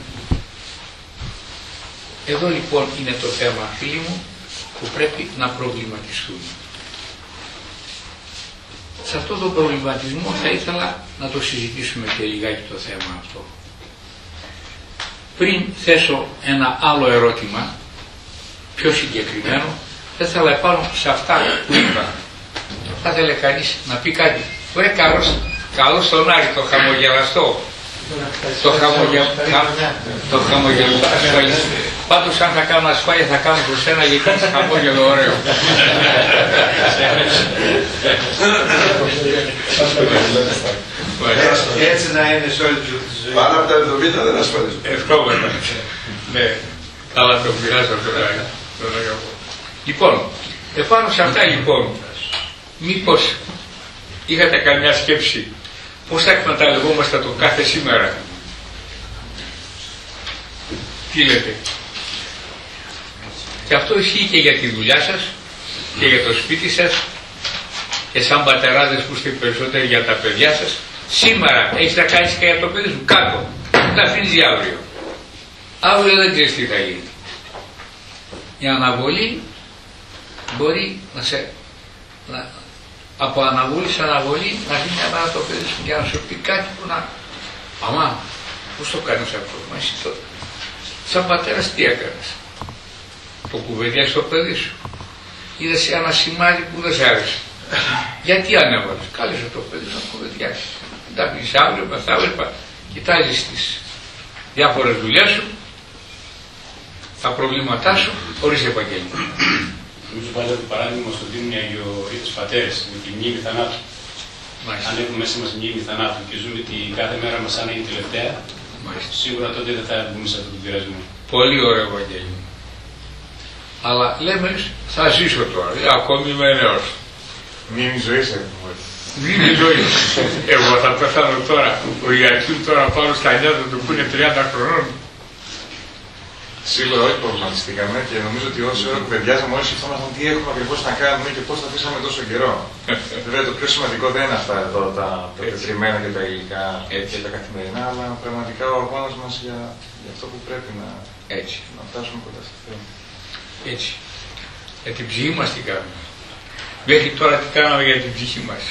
Εδώ λοιπόν είναι το θέμα, φίλοι μου, που πρέπει να προβληματιστούμε. Σε αυτόν τον προβληματισμό θα ήθελα να το συζητήσουμε και λιγάκι το θέμα αυτό. Πριν θέσω ένα άλλο ερώτημα, πιο συγκεκριμένο, δεν θα επάνω σε αυτά που είπα. Θα ήθελε κανείς να πει κάτι. Βρε καλώς τον Άρη, το χαμογελαστό. Το χαμογελαστό ασφαλιστή. Πάντως αν θα κάνω ασφάλεια θα κάνω προς ένα γιατί είσαι χαμόγελο ωραίο. Έτσι να είναι σε όλη τη ζωή. Πάνω από τα 70 δεν ασφαλίζουν. Ευχόμαστε. Ναι, αλλά το πειράζω τώρα. Λοιπόν, επάνω σε αυτά λοιπόν, μήπως είχατε καμιά σκέψη πώς θα εκμεταλλευόμαστε το κάθε σήμερα? Τι λέτε? Και αυτό ισχύει και για τη δουλειά σας και για το σπίτι σας και σαν πατεράδες που είστε περισσότεροι για τα παιδιά σας. Σήμερα έχεις να κάνεις και για το παιδί σου, κάτω, τα αφήνεις για αύριο. Αύριο δεν ξέρεις τι θα γίνει. Η αναβολή μπορεί από αναβολή σε αναβολή να δει μια μέρα το παιδί σου και να σου πει κάτι που να... Μαμά, πώς το κάνεις αυτό? Μα εσύ τότε. Σαν πατέρας τι έκανες? Το κουβεντιάσαι το παιδί σου. Είδες ένα σημάδι που δεν σ' άρεσε. Γιατί ανέβαλες? Κάλεσε το παιδί σου να κουβεντιάσει. Τα πεις αύριο, μεθαύριο, κοιτάζεις τις διάφορες δουλειές σου, τα προβλήματά σου, χωρίς επαγγέλμα. Νομίζω πάντα το παράδειγμα στο δίνουν οι αγιορείτες πατέρες με τη μνήμη θανάτου. Αν έχουμε μέσα μας μνήμη θανάτου και ζούμε την κάθε μέρα μας σαν να είναι τελευταία, σίγουρα τότε δεν θα βγούμε σε αυτό το πειρασμό. Πολύ ωραίο Ευαγγέλιο. Αλλά λέμε θα ζήσω τώρα, ακόμη είμαι νέος. Μνήμη ζωής έχουμε. Μνήμη ζωής. Εγώ θα πεθάνω τώρα. Ο Ιακήμ τώρα πάνω στα νιάτα του που είναι 30 χρονών. Σίγουρα όχι προβληματιστήκαμε και νομίζω ότι όση ώρα κουβεντιάζαμε όλοι σκεφτόμασταν τι έχουμε ακριβώς να κάνουμε και πώς θα αφήσαμε τόσο καιρό. Βέβαια το πιο σημαντικό δεν είναι αυτά εδώ τα πετριμένα και τα υλικά και τα καθημερινά, αλλά πραγματικά ο αγώνας μας για αυτό που πρέπει να φτάσουμε κοντά στο Θεό. Έτσι. Για την ψυχή μας τι κάνουμε? Μέχρι τώρα τι κάναμε για την ψυχή μας?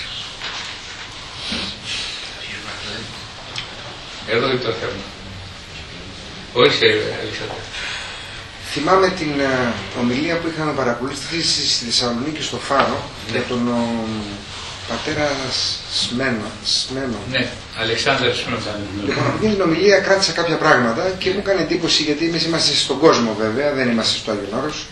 Εδώ είναι το θέμα. Όχι, Αλεξάνδρα. Θυμάμαι την ομιλία που είχαμε παρακολουθήσει στη Θεσσαλονίκη στο Φάρο για τον πατέρα Σμένο. Ναι, Αλεξάνδρα Σμένο. Λοιπόν, από αυτήν την ομιλία κράτησα κάποια πράγματα και μου έκανε εντύπωση, γιατί εμείς είμαστε στον κόσμο βέβαια, δεν είμαστε στο Άγιον Όρος,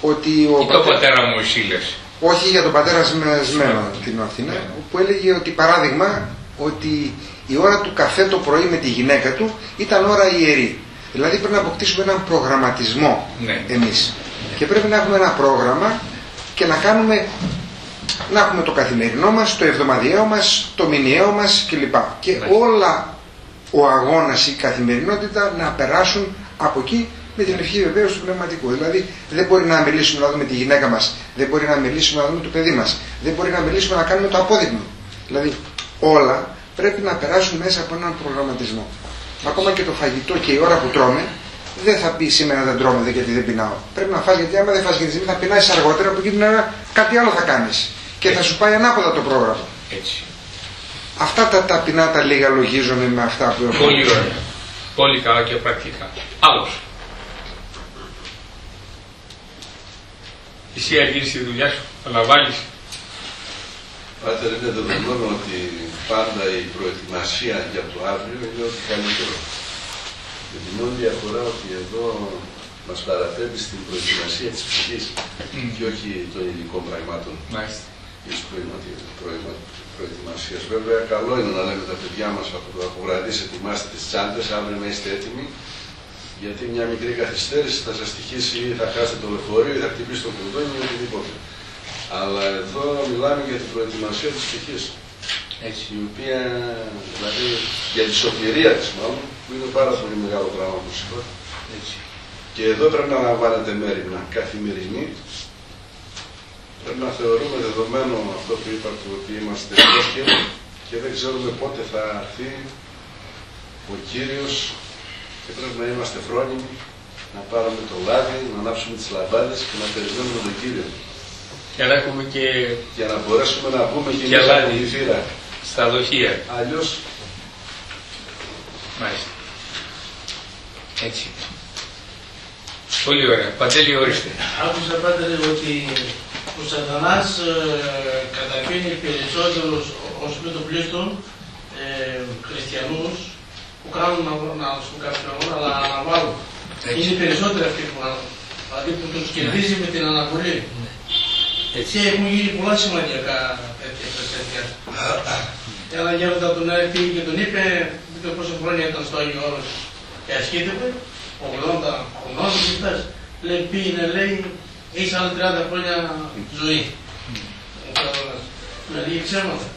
ότι ο πατέρα μου Ισίλες. Όχι, για τον πατέρα Σμένο την Αθήνα, που έλεγε ότι παράδειγμα ότι η ώρα του καφέ το πρωί με τη γυναίκα του ήταν ώρα ιερή. Δηλαδή πρέπει να αποκτήσουμε έναν προγραμματισμό εμείς. Και πρέπει να έχουμε ένα πρόγραμμα και να έχουμε το καθημερινό μας, το εβδομαδιαίο μας, το μηνιαίο μας κλπ. Και όλα ο αγώνας, η καθημερινότητα να περάσουν από εκεί με την ευχή βεβαίως του πνευματικού. Δηλαδή δεν μπορεί να μιλήσουμε να δούμε τη γυναίκα μας, δεν μπορεί να μιλήσουμε να δούμε το παιδί μας, δεν μπορεί να μιλήσουμε να κάνουμε το απόδειγμα. Δηλαδή όλα πρέπει να περάσουν μέσα από έναν προγραμματισμό. Ακόμα και το φαγητό και η ώρα που τρώμε, δεν θα πει σήμερα δεν τρώμε γιατί δεν πεινάω. Πρέπει να φας, γιατί άμα δεν φας γιατί θα πεινάσεις αργότερα, από εκεί την ώρα κάτι άλλο θα κάνεις. Και θα σου πάει ανάποδα το πρόγραμμα. Έτσι. Αυτά τα ταπεινά τα λίγα λογίζομαι με αυτά που έχω. Πολύ ωραία. Πολύ καλά και πρακτικά. Άλλος. Εσύ αργείς τη δουλειά σου, θα la βάλεις. Πάτερ, είναι δεδομένο ότι πάντα η προετοιμασία για το αύριο είναι ό,τι καλύτερο. Και την μόνη διαφορά ότι εδώ μας παραπέμπει στην προετοιμασία της ψυχής και όχι των υλικών πραγμάτων της προετοιμασίας. Βέβαια, καλό είναι να λέμε τα παιδιά μας από βραδύς ετοιμάστε τις τσάντες, αύριο να είστε έτοιμοι, γιατί μια μικρή καθυστέρηση θα σας τυχήσει ή θα χάσετε το λεωφορείο ή θα χτυπήσει το κουδούνι ή οτιδήποτε. Αλλά εδώ μιλάμε για την προετοιμασία της ψυχής. Η οποία, δηλαδή, για τη σωτηρία της μάλλον, που είναι πάρα πολύ μεγάλο πράγμα που σηκώται. Και εδώ πρέπει να λαμβάνετε μέρημνα καθημερινή. Πρέπει να θεωρούμε δεδομένο αυτό που είπατε, ότι είμαστε πρόσκαιροι και δεν ξέρουμε πότε θα έρθει ο Κύριος και πρέπει να είμαστε φρόνιμοι, να πάρουμε το λάδι, να ανάψουμε τις λαμπάδες και να περιμένουμε τον Κύριο. Και να έχουμε και... για να μπορέσουμε να πούμε και εμείς από τη θύρα. Στα δοχεία. Αλλιώς... Μάλιστα. Έτσι. Πολύ ωραία. Παντέλη, ορίστε. Άκουσα πάντα ότι ο Σατανάς καταφέρνει περισσότερους ως το πλήστον χριστιανούς που κάνουν να σου κάποιον αγώνα, αλλά αναβάλουν. Είναι περισσότεροι αυτοί που τους κερδίζει με την αναβολή. Έτσι έχουν γίνει πολλά σημαντικά τέτοια. Ένα γέροντα τον πήγε και τον είπε, δείτε πόσα χρόνια ήταν στο Άγιο Όρος και ασκήτευε, 80 χρονών κοιτάς, λέει πήγαινε, λέει, έχεις άλλα 30 χρόνια ζωή. Δηλαδή ξέρματα.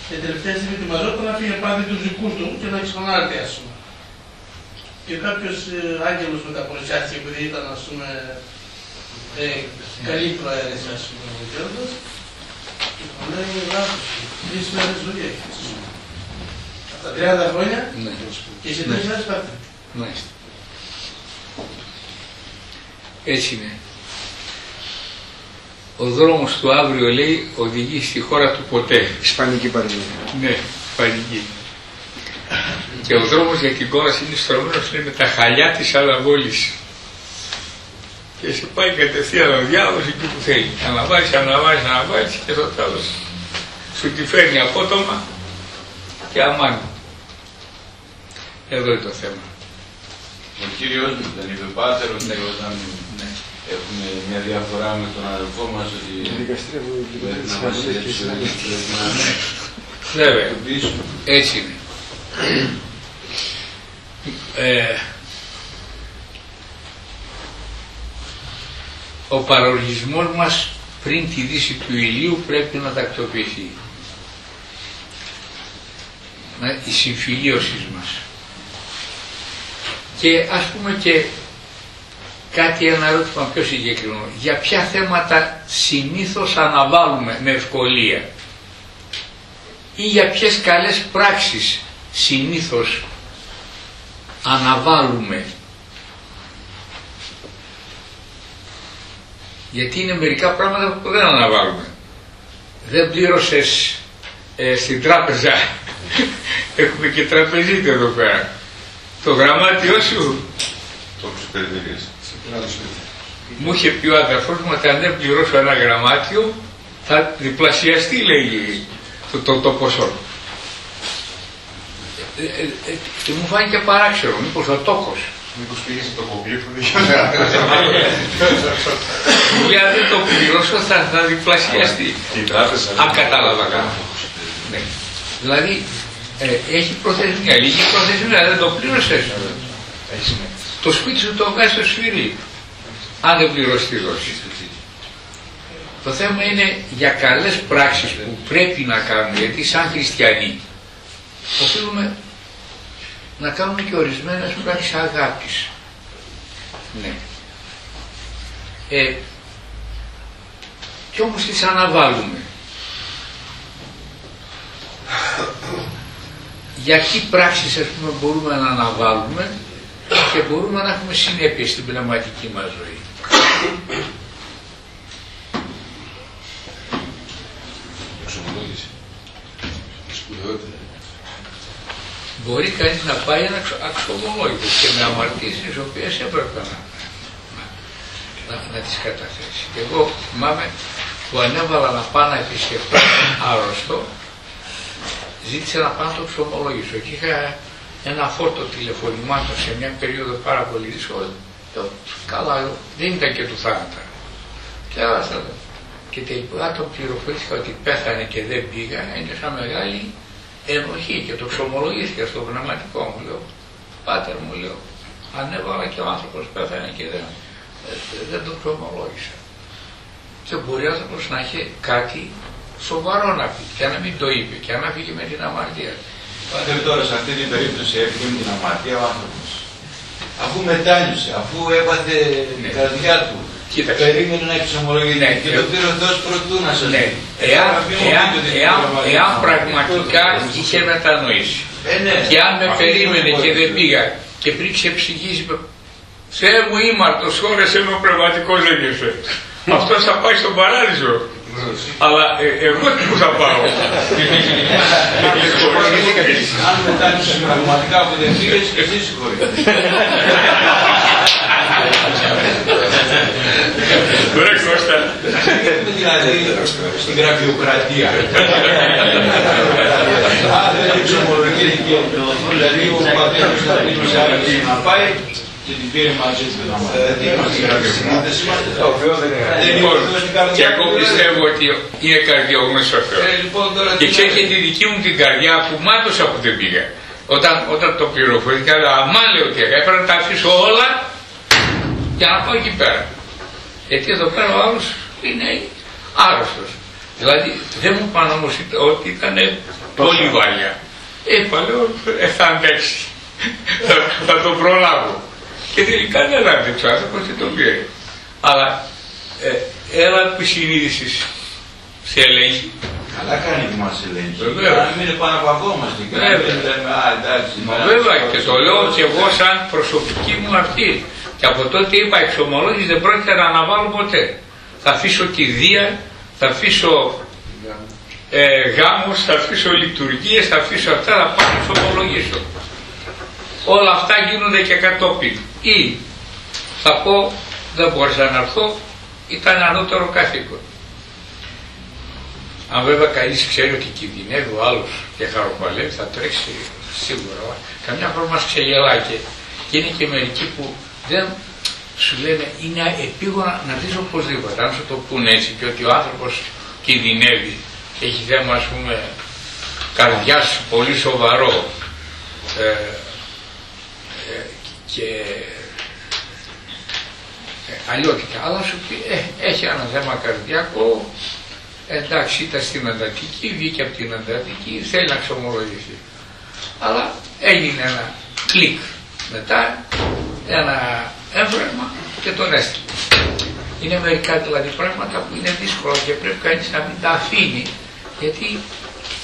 Και τελευταία στιγμή του μαζόταν να φύγει πάντα τους δικούς του και να ξανάρθει, ας πούμε. Και κάποιος άγγελος μεταπολισιάστηκε επειδή ήταν, ας πούμε, καλή προαίρεση, ας πούμε, ο γέροντας. Και μου λέει, λάθος, 3 μέρες ζωή έχεις. Από τα 30 χρόνια και σε 3 μέρες πάθει. Μάλιστα. Έτσι είναι. Ο δρόμος του αύριο, λέει, οδηγεί στη χώρα του ποτέ. Ισπανική παροιμία. Ναι, ισπανική. Και ο δρόμος για την κόραση είναι στρωμένος, είναι με τα χαλιά της αναβόλης. Και σε πάει κατευθείαν ο διάβολος εκεί που θέλει. Αναβάζεις και στο τέλος σου τη φέρνει απότομα και αμάν. Εδώ είναι το θέμα. Ο Κύριος μου δεν είπε, Πάτερ, ότι όταν έχουμε μια διαφορά με τον αδελφό μας, ότι πρέπει να μας έτσι, βέβαια, έτσι είναι. Ο παροργισμός μας πριν τη δύση του ηλίου πρέπει να τακτοποιηθεί. Η συμφιλίωση μας. Και ας πούμε και κάτι, ένα ερώτημα πιο συγκεκριμένο. Για ποια θέματα συνήθως αναβάλουμε με ευκολία ή για ποιες καλές πράξεις συνήθως αναβάλουμε. Γιατί είναι μερικά πράγματα που δεν αναβάλουμε. Δεν πλήρωσες στην τράπεζα. Έχουμε και τραπεζίτη εδώ πέρα. Το γραμμάτιό σου. Το ξεπεριδεύεις. Μου είχε πει ο αδερφός μου ότι αν δεν πληρώσω ένα γραμμάτιο θα διπλασιαστεί, λέει, το ποσό. Και μου φάνηκε παράξενο, μήπως ο τόκος. Μήπως πήγες στο κομπλήφο, μου λέει αν δεν το πληρώσω θα διπλασιαστεί. Αν κατάλαβα καλά. Ναι. Δηλαδή έχει προθεσμία, λίγη προθεσμία, δεν το πλήρωσες. Το σπίτι σου το βγάζει στο σφυρί. Αν δεν πληρώσει τη δόση. Το θέμα είναι για καλές πράξεις που πρέπει να κάνουμε, γιατί σαν χριστιανοί οφείλουμε να κάνουμε και ορισμένες πράξεις αγάπης. Ναι. Και όμως τις αναβάλουμε. Για τι πράξεις, ας πούμε, μπορούμε να αναβάλουμε και μπορούμε να έχουμε συνέπεια στην πνευματική μας ζωή. Εξομολόγηση. Σπουδαιότητα. Μπορεί κανείς να πάει ένα αξιομολόγητο και με αμαρτίες τις οποίες έπρεπε να τις καταθέσει. Και εγώ θυμάμαι που ανέβαλα να πάω να επισκεφτώ άρρωστο, ζήτησα να πάω να το εξομολογήσω και είχα ένα φόρτο τηλεφωνημάτων σε μια περίοδο πάρα πολύ δύσκολη. Καλά, δεν ήταν και του θάνατα. Και άλλασα και τελικά τον πληροφορήθηκα ότι πέθανε και δεν πήγα, είναι σαν μεγάλη ενοχή και το εξομολογήθηκα στο πνευματικό μου. Λέω, Πάτερ, μου λέω, ανέβαλα και ο άνθρωπος πέθανε και δεν το εξομολόγησα. Και μπορεί ο άνθρωπος να έχει κάτι σοβαρό να πει και να μην το είπε και να φύγει με την αμαρτία. Πάτερ, τώρα σε αυτή την περίπτωση έφυγε με την αμαρτία ο άνθρωπος. Αφού μετάνιωσε, αφού έπαθε την καρδιά του, περίμενε να εξομολογηθεί και το πήρε ο Θεός προτού να σας πει. Εάν πραγματικά είχε μετανοήσει και αν με περίμενε και δεν πήγα και πριν ξεψυγήσει, Θεέ μου ήμαρτος, χώρεσέ με, ο πνευματικός δεν ήρθε. Αυτός θα πάει στον παράδεισο. Αλλά εγώ που θα πάω. Αν μετάνιωσες πραγματικά που δεν πήγες και εσύ συγχωρείτε. Ρε Κώστα. Δηλαδή στην γραφειοκρατία. Αν δεν εξομολογήθηκε, δηλαδή ο πατέρας θα πει να πάει Και την πήρε μαζί του να και εγώ πιστεύω ότι είναι καρδιογνώστης ο Θεός. Και ξέρει και τη δική μου την καρδιά που μάτωσα που δεν πήγα. Όταν το πληροφορήθηκα, αμά λέω ότι έπρεπε να τα αφήσω όλα για να πάω εκεί πέρα. Γιατί εδώ πέρα ο άλλος είναι άρρωστος. Δηλαδή δεν μου πάνε όμως ότι ήταν πολύ βαριά. Είπα, λέω, θα αντέξει. Θα το προλάβω. Και τελικά δεν άντεξε ο άνθρωπος και τον πήρε. Αλλά έλα που η συνείδηση σε ελέγχει. Καλά κάνει που μας ελέγχει. Βέβαια. Αν μην επαναπαυόμαστε και να μην λέμε εντάξει. Βέβαια και το λέω και εγώ σαν προσωπική μου αυτή. Και από τότε είπα εξομολόγηση δεν πρόκειται να αναβάλω ποτέ. Θα αφήσω κηδεία, θα αφήσω γάμους, θα αφήσω λειτουργίες, θα αφήσω αυτά, θα πάω να εξομολογήσω. Όλα αυτά γίνονται και κατόπιν. Ή θα πω δεν μπορούσα να έρθω, ήταν ανώτερο καθήκον. Αν βέβαια κανείς ξέρει ότι κινδυνεύει ο άλλος και χαροπαλεύει θα τρέξει σίγουρα. Καμιά φορά μας ξεγελάει και είναι και μερικοί που δεν σου λένε είναι επίγονα να δεις οπωσδήποτε. Αν σου το πούνε έτσι και ότι ο άνθρωπος κινδυνεύει, έχει θέμα ας πούμε καρδιάς πολύ σοβαρό και αλλιώτικα, αλλά σου πει έχει ένα θέμα καρδιακό, εντάξει ήταν στην εντατική, βγήκε από την εντατική, θέλει να ξομολογηθεί. Αλλά έγινε ένα κλικ μετά, ένα έμφραγμα και τον έστειλε. Είναι μερικά δηλαδή πράγματα που είναι δύσκολα και πρέπει κανείς να μην τα αφήνει, γιατί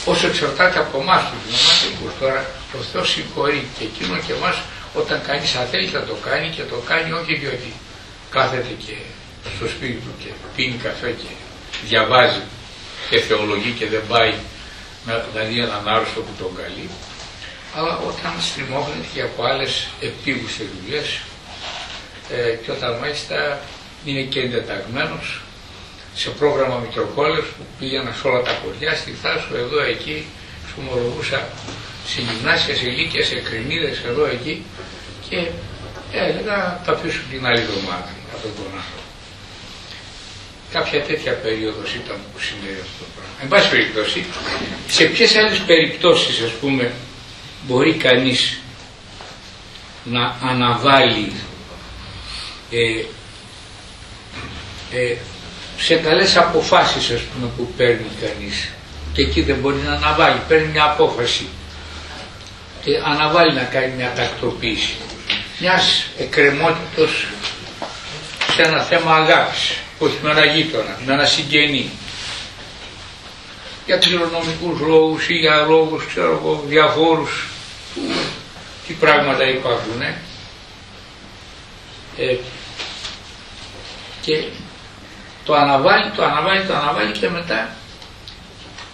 όσο εξαρτάται από εμάς τους πνευματικούς, τώρα ο Θεός συγχωρεί και εκείνο και εμάς όταν κανείς θέλει θα το κάνει και το κάνει όχι διότι κάθεται και στο σπίτι του και πίνει καφέ και διαβάζει και θεολογεί και δεν πάει να δει έναν άρρωστο που τον καλεί, αλλά όταν στριμώχνεται και από άλλες επίγουσες δουλειές και όταν μάλιστα είναι και εντεταγμένος σε πρόγραμμα Μητροπόλεως που πήγαινα σε όλα τα χωριά, στη Θάσο, εδώ, εκεί, σου ομολογούσα σε γυμνάσια, σε ηλίκια, σε κρινίδες, εδώ, εκεί και έλεγα θα αφήσω την άλλη εβδομάδα αυτόν τον άνθρωπο. Κάποια τέτοια περίοδος ήταν που συνέβη αυτό το πράγμα. Εν πάση περιπτώσει, σε ποιες άλλες περιπτώσεις ας πούμε μπορεί κανείς να αναβάλει σε καλές αποφάσεις ας πούμε που παίρνει κανείς και εκεί δεν μπορεί να αναβάλει, παίρνει μια απόφαση και αναβάλει να κάνει μια τακτοποίηση μιας εκκρεμότητος σε ένα θέμα αγάπης, όχι με ένα γείτονα, με ένα συγγενή, για κληρονομικούς λόγους ή για λόγους ξέρω εγώ διαφόρους τι πράγματα υπάρχουν και το αναβάλει και μετά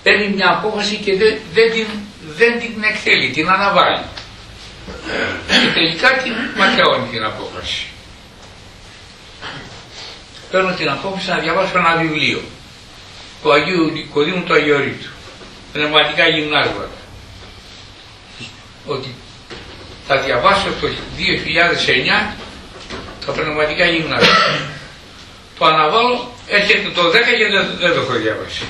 παίρνει μια απόφαση και δεν την εκτελεί, την αναβάλει και τελικά την ματαιώνει την απόφαση. Παίρνω την απόφαση να διαβάσω ένα βιβλίο του Αγίου Νικοδήμου του Αγιορείτου, πνευματικά γυμνάσματα, ότι θα διαβάσω το 2009 τα πνευματικά γυμνάσματα. Το αναβάλω, έρχεται το 10 και δεν το έχω διαβάσει.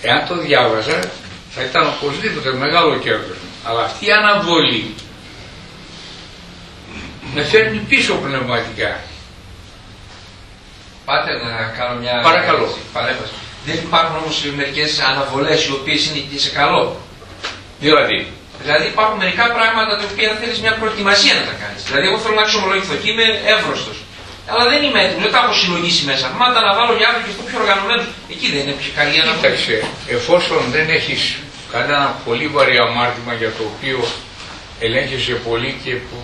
Εάν το διάβαζα θα ήταν οπωσδήποτε μεγάλο κέρδος μου. Αλλά αυτή η αναβολή με φέρνει πίσω πνευματικά. Πάτε να κάνω μια παρέμβαση. Δεν υπάρχουν όμως μερικές αναβολές οι οποίες είναι και σε καλό. Δηλαδή υπάρχουν μερικά πράγματα τα οποία θέλεις μια προετοιμασία να τα κάνεις. Δηλαδή εγώ θέλω να εξομολογηθώ και είμαι εύρωστος. Αλλά δεν είμαι έτοιμο, δεν τα έχω συλλογίσει μέσα. Μα τα αναβάλω για αύριο και αυτό πιο οργανωμένο. Εκεί δεν είναι πιο καλή αναβολή. Κοίταξε, εφόσον δεν έχεις κανένα πολύ βαρύ αμάρτημα για το οποίο ελέγχεσαι πολύ και που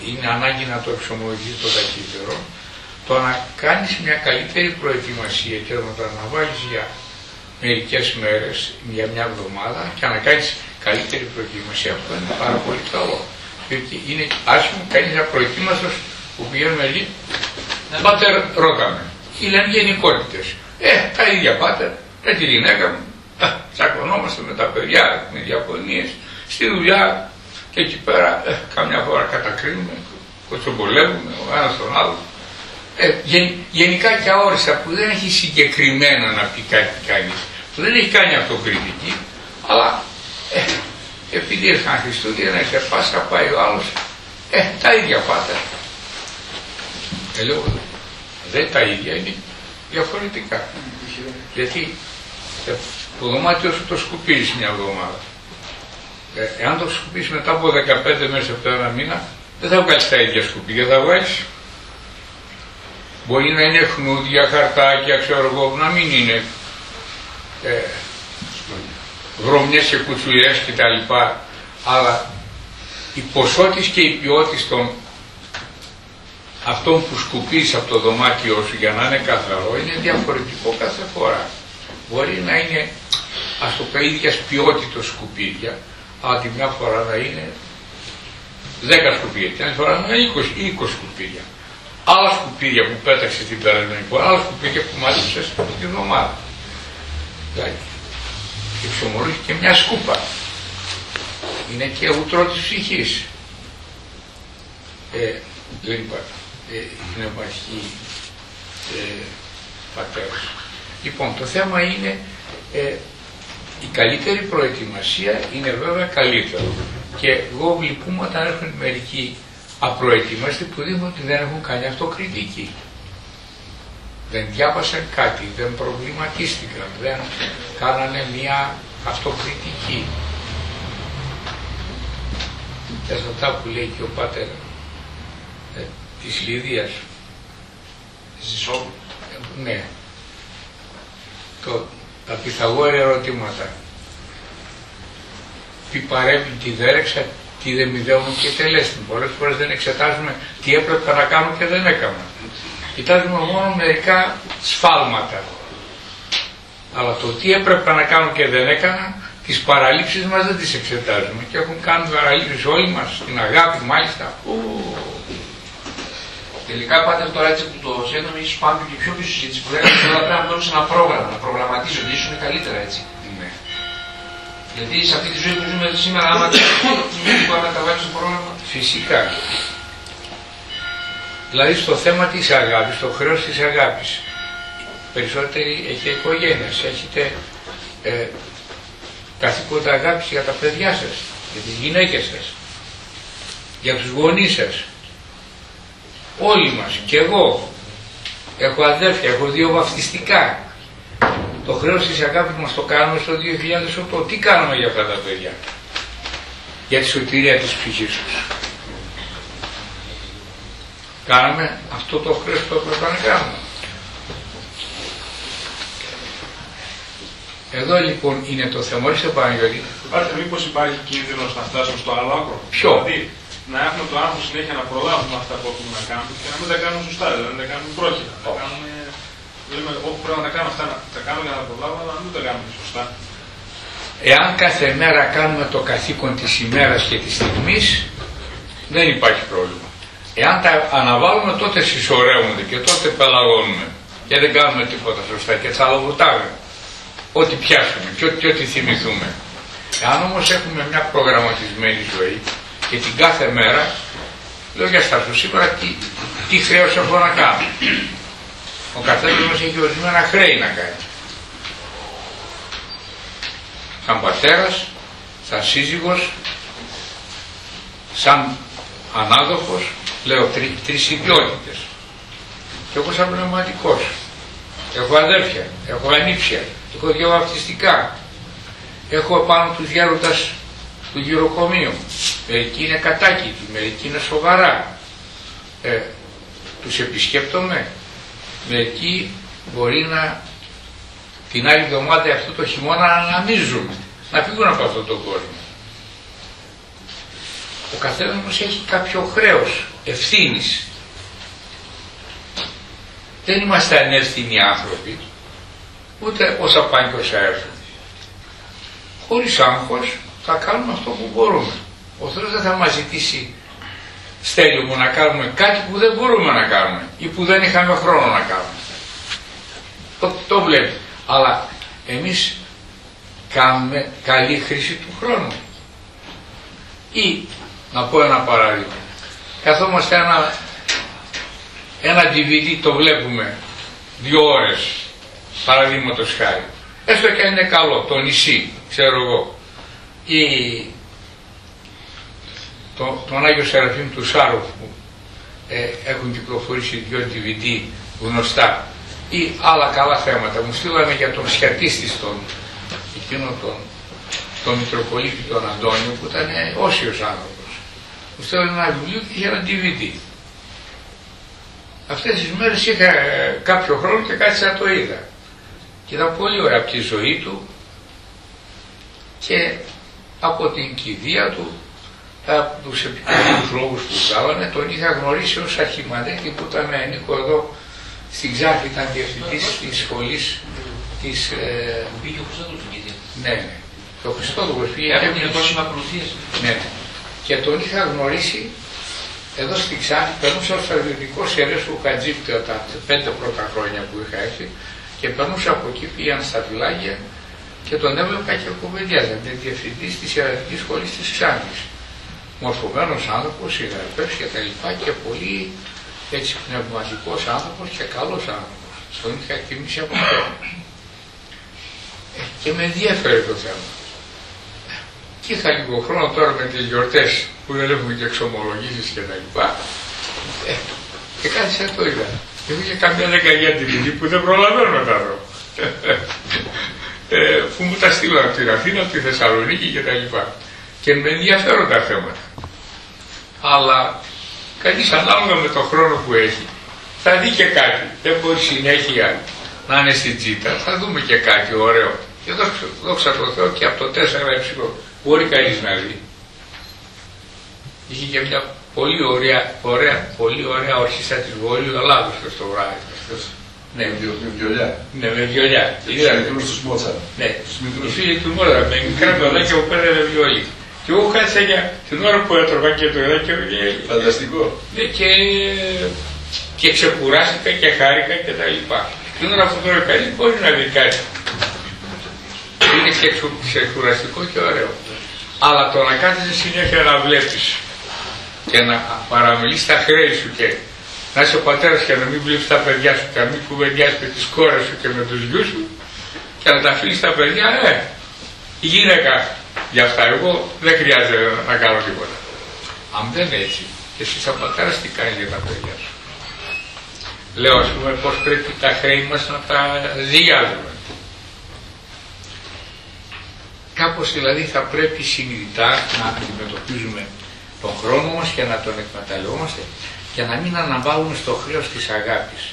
είναι ανάγκη να το εξομολογείς το ταχύτερο, το να κάνεις μια καλύτερη προετοιμασία και να το αναβάλεις για μερικές μέρες, για μια εβδομάδα και να κάνεις καλύτερη προετοιμασία, αυτό είναι πάρα πολύ καλό. Διότι είναι άσχημο κανείς απροετοίμαστος που πηγαίνουμε εκεί, πάτερ ρώταμε. Ή λένε γενικότητες. Τα ίδια πάτερ, με τη γυναίκα μου, τσακωνόμαστε με τα παιδιά, με διαφωνίες, στη δουλειά και εκεί πέρα καμιά φορά κατακρίνουμε. κοτσομπολεύουμε ο ένας τον άλλο. Γενικά και αόριστα που δεν έχει συγκεκριμένα να πει κάτι κανείς, που δεν έχει κάνει αυτοκριτική, αλλά επειδή ήρθαν Χριστούγεννα, σε Πάσχα πάει ο άλλος, τα ίδια πάτε. Λέω, δεν τα ίδια, είναι διαφορετικά. Γιατί το δωμάτιο σου το σκουπίζεις μια εβδομάδα. Εάν το σκουπίσεις μετά από 15 μέρες από ένα μήνα, δεν θα βγάλεις τα ίδια σκουπίδια, θα βγάλεις. Μπορεί να είναι χνούδια, χαρτάκια, ξέρω εγώ, να μην είναι βρωμιές και κουτσουλιές κτλ. Αλλά η ποσότης και η ποιότης των αυτών που σκουπίζεις από το δωμάτιό σου για να είναι καθαρό είναι διαφορετικό κάθε φορά. Μπορεί να είναι, ας το πω, ίδιας ποιότητος σκουπίδια, αλλά τη μια φορά να είναι 10 σκουπίδια, την άλλη φορά να είναι 20 σκουπίδια. Άλλα σκουπίδια που πέταξε την περασμένη φορά, άλλα σκουπίδια που μάζεψες την εβδομάδα. Δηλαδή, εξομολογεί και μια σκούπα. Είναι και ούτρο της ψυχής. Δεν υπάρχει. Πνευματική πατέρας. Λοιπόν, το θέμα είναι η καλύτερη προετοιμασία είναι βέβαια καλύτερο. Και εγώ λυπούμαι όταν έρχονται μερικοί απροετοιμαστοί που δείχνουν ότι δεν έχουν κάνει αυτοκριτική. Δεν διάβασαν κάτι, δεν προβληματίστηκαν, δεν κάνανε μια αυτοκριτική. Και αυτά που λέει και ο πατέρας της Λιδίας. Ναι. Τα Πυθαγόρια ερωτήματα. Τι παρέμει, τι δέρεξα, τι δεν μηδέωνουν και τελέστην. Πολλές φορές δεν εξετάζουμε τι έπρεπε να κάνουμε και δεν έκανα. Κοιτάζουμε μόνο μερικά σφάλματα. Αλλά το τι έπρεπε να κάνω και δεν έκανα, τις παραλήψεις μας δεν τις εξετάζουμε. Και έχουν κάνει παραλήψεις όλοι μας, στην αγάπη μάλιστα. Τελικά πάτε τώρα έτσι που το σέντομαι, ίσως πάμε και πιο πίσω συζήτηση που λέγαμε τώρα πρέπει να μπαίνουν σε ένα πρόγραμμα, να προγραμματίζονται, ίσως είναι καλύτερα έτσι. Ναι. Γιατί σε αυτή τη ζωή που ζούμε σήμερα, άμα δεν μπορεί να τα βάλει στο πρόγραμμα. Φυσικά. Δηλαδή στο θέμα της αγάπης, στο χρέος της αγάπης, περισσότεροι έχετε οικογένειες, έχετε καθήκοντα αγάπης για τα παιδιά σας, για τις γυναίκες σας, για τους γονείς σας. Όλοι μας, και εγώ, έχω αδέρφια, έχω 2 βαφτιστικά. Το χρέος της αγάπης μας το κάνουμε στο 2008. Τι κάνουμε για αυτά τα παιδιά? Για τη σωτηρία της ψυχής τους. Κάναμε αυτό το χρέος που έπρεπε να κάνουμε. Εδώ λοιπόν είναι το θέμα, όχι στο Παναγιώτη. Πάτε, μήπως υπάρχει κίνδυνος να φτάσουμε στο άλλο άκρο? Ποιο? Δηλαδή, να έχουμε το άγχος συνέχεια να προλάβουμε αυτά που έχουμε να κάνουμε και να μην τα κάνουμε σωστά, δηλαδή να τα κάνουμε πρόχειρα. Να κάνουμε, λέμε, όπου πρέπει να τα κάνουμε αυτά, να τα κάνουμε για να προλάβουμε, αλλά να μην τα κάνουμε σωστά. Εάν κάθε μέρα κάνουμε το καθήκον της ημέρας και της στιγμής, δεν υπάρχει πρόβλημα. Εάν τα αναβάλουμε, τότε συσσωρεύονται και τότε πελαγώνουμε και δεν κάνουμε τίποτα σωστά και τσαλοβουτάμε ό,τι πιάσουμε και ό,τι θυμηθούμε. Εάν όμως έχουμε μια προγραμματισμένη ζωή και την κάθε μέρα, λέω για στάσου σήμερα τι χρέος έχω να κάνω. Ο καθένας μας έχει ορισμένα χρέη να κάνει. Σαν πατέρας, σαν σύζυγος, σαν ανάδοχος, λέω τρεις ιδιότητες. Και εγώ σαν πνευματικός. Έχω αδέρφια, έχω ανήψια, έχω 2 βαπτιστικά. Έχω επάνω τους γέροντας του γυροκομείου. Μερικοί είναι κατάκητοι, μερικοί είναι σοβαρά. Τους επισκέπτομαι. Μερικοί μπορεί να την άλλη εβδομάδα αυτό το χειμώνα να αναμίζουν, να φύγουν από αυτόν τον κόσμο. Ο καθένας μας έχει κάποιο χρέος ευθύνης. Δεν είμαστε ανεύθυνοι άνθρωποι, ούτε όσα πάνε και όσα έρθουν. Χωρίς άγχος θα κάνουμε αυτό που μπορούμε. Ο Θεός δεν θα μας ζητήσει, Στέλιο μου, να κάνουμε κάτι που δεν μπορούμε να κάνουμε ή που δεν είχαμε χρόνο να κάνουμε. Το βλέπει. Αλλά εμείς κάνουμε καλή χρήση του χρόνου. Ή, να πω ένα παράδειγμα, καθόμαστε ένα DVD, το βλέπουμε 2 ώρες, παραδείγματος χάρη. Έστω και αν είναι καλό, το νησί, ξέρω εγώ, ή τον Άγιο Σεραφείμ του Σάροφ που έχουν κυκλοφορήσει 2 DVD γνωστά, ή άλλα καλά θέματα. Μου στείλανε για τον σχετίστη τον Μητροπολίτη τον Αντώνιο, που ήταν όσιος άνθρωπος. Μου στείλανε ένα βιβλίο και είχε ένα DVD. Αυτές τις μέρες είχα κάποιο χρόνο και κάτσα να το είδα. Και ήταν πολύ ωραία από τη ζωή του και από την κηδεία του, από τους επικοινωνικούς λόγους που βγάλανε. Τον είχα γνωρίσει ως αρχιμανδρέτη που ήταν Νίκο εδώ στην Ξάφη, ήταν διευθυντής της σχολής της... Πήγε ο Χριστόδουλος στην κηδεία. Ναι, ναι. Το Χριστόδουλος πήγε. Έχουν την πρόσημα ακολουθίες. Ναι. Και τον είχα γνωρίσει εδώ στη Ξάφη, περνούσα στο στρατιωτικό Σερέσου Χατζίπτη τα 5 πρώτα χρόνια που είχα έρθει και περνούσα από εκεί, πήγαν στα φυλάκια και τον έβλεπα και κουβεντιάζαν. Ήταν διευθυντής της Ιεραρχικής Σχολής της Ξάνθης. Μορφωμένος άνθρωπος, συγγραφέας και τα λοιπά και πολύ έτσι πνευματικός άνθρωπος και καλός άνθρωπος. Τον είχα εκτιμήσει από αυτό. Και με ενδιαφέρει το θέμα. Και είχα λίγο χρόνο τώρα με τις γιορτές που δεν έχουμε και εξομολογήσεις και τα λοιπά. Και κάτι σαν το είδα. Έχω και καμιά δεκαετία DVD που δεν προλαβαίνω να τα δω. Που μου τα στείλω από την Αθήνα, από τη Θεσσαλονίκη και τα λοιπά. Και με ενδιαφέρουν τα θέματα. Αλλά κανείς ανάλογα με τον χρόνο που έχει θα δει και κάτι. Δεν μπορεί συνέχεια να είναι στην τζίτα. Θα δούμε και κάτι ωραίο. Και δόξα τω Θεώ και από το 4 μπορεί κανείς να δει. Είχε και μια πολύ ωραία ορχήστρα της Βορείου Ελλάδος στο βράδυ. Ναι, με βιολιά. Ναι, με βιολιά. Τους στους Μότσαρ. Ναι, οι φίλοι του Μότσαρ με μικρά παιδάκια που παίρνανε βιολί. Και εγώ κάτσα για την ώρα που έτρωγα και το είδα και... Φανταστικό. Ναι, και ξεκουράστηκα και χάρηκα και τα λοιπά. Την ώρα που τώρα κανείς μπορεί να δει κάτι. Είναι ξεκουραστικό και ωραίο. Αλλά το να κάθεσαι συνέχεια να βλέπεις και να παραμιλείς τα χρέη σου και να είσαι ο πατέρας και να μην βλέπεις τα παιδιά σου και να μην κουβεντιάσεις με τις κόρες σου και με τους γιους σου και να τα αφήνεις τα παιδιά, η γυναίκα για αυτά. Εγώ δεν χρειάζεται να κάνω τίποτα. Αν δεν είναι έτσι, και εσύ σαν πατέρας τι κάνεις για τα παιδιά σου. Λέω ας πούμε πως πρέπει τα χρέη μας να τα διάζουμε. Κάπως δηλαδή θα πρέπει συνειδητά να αντιμετωπίζουμε τον χρόνο μας και να τον εκμεταλλευόμαστε και να μην αναβάλουμε στο χρέος της αγάπης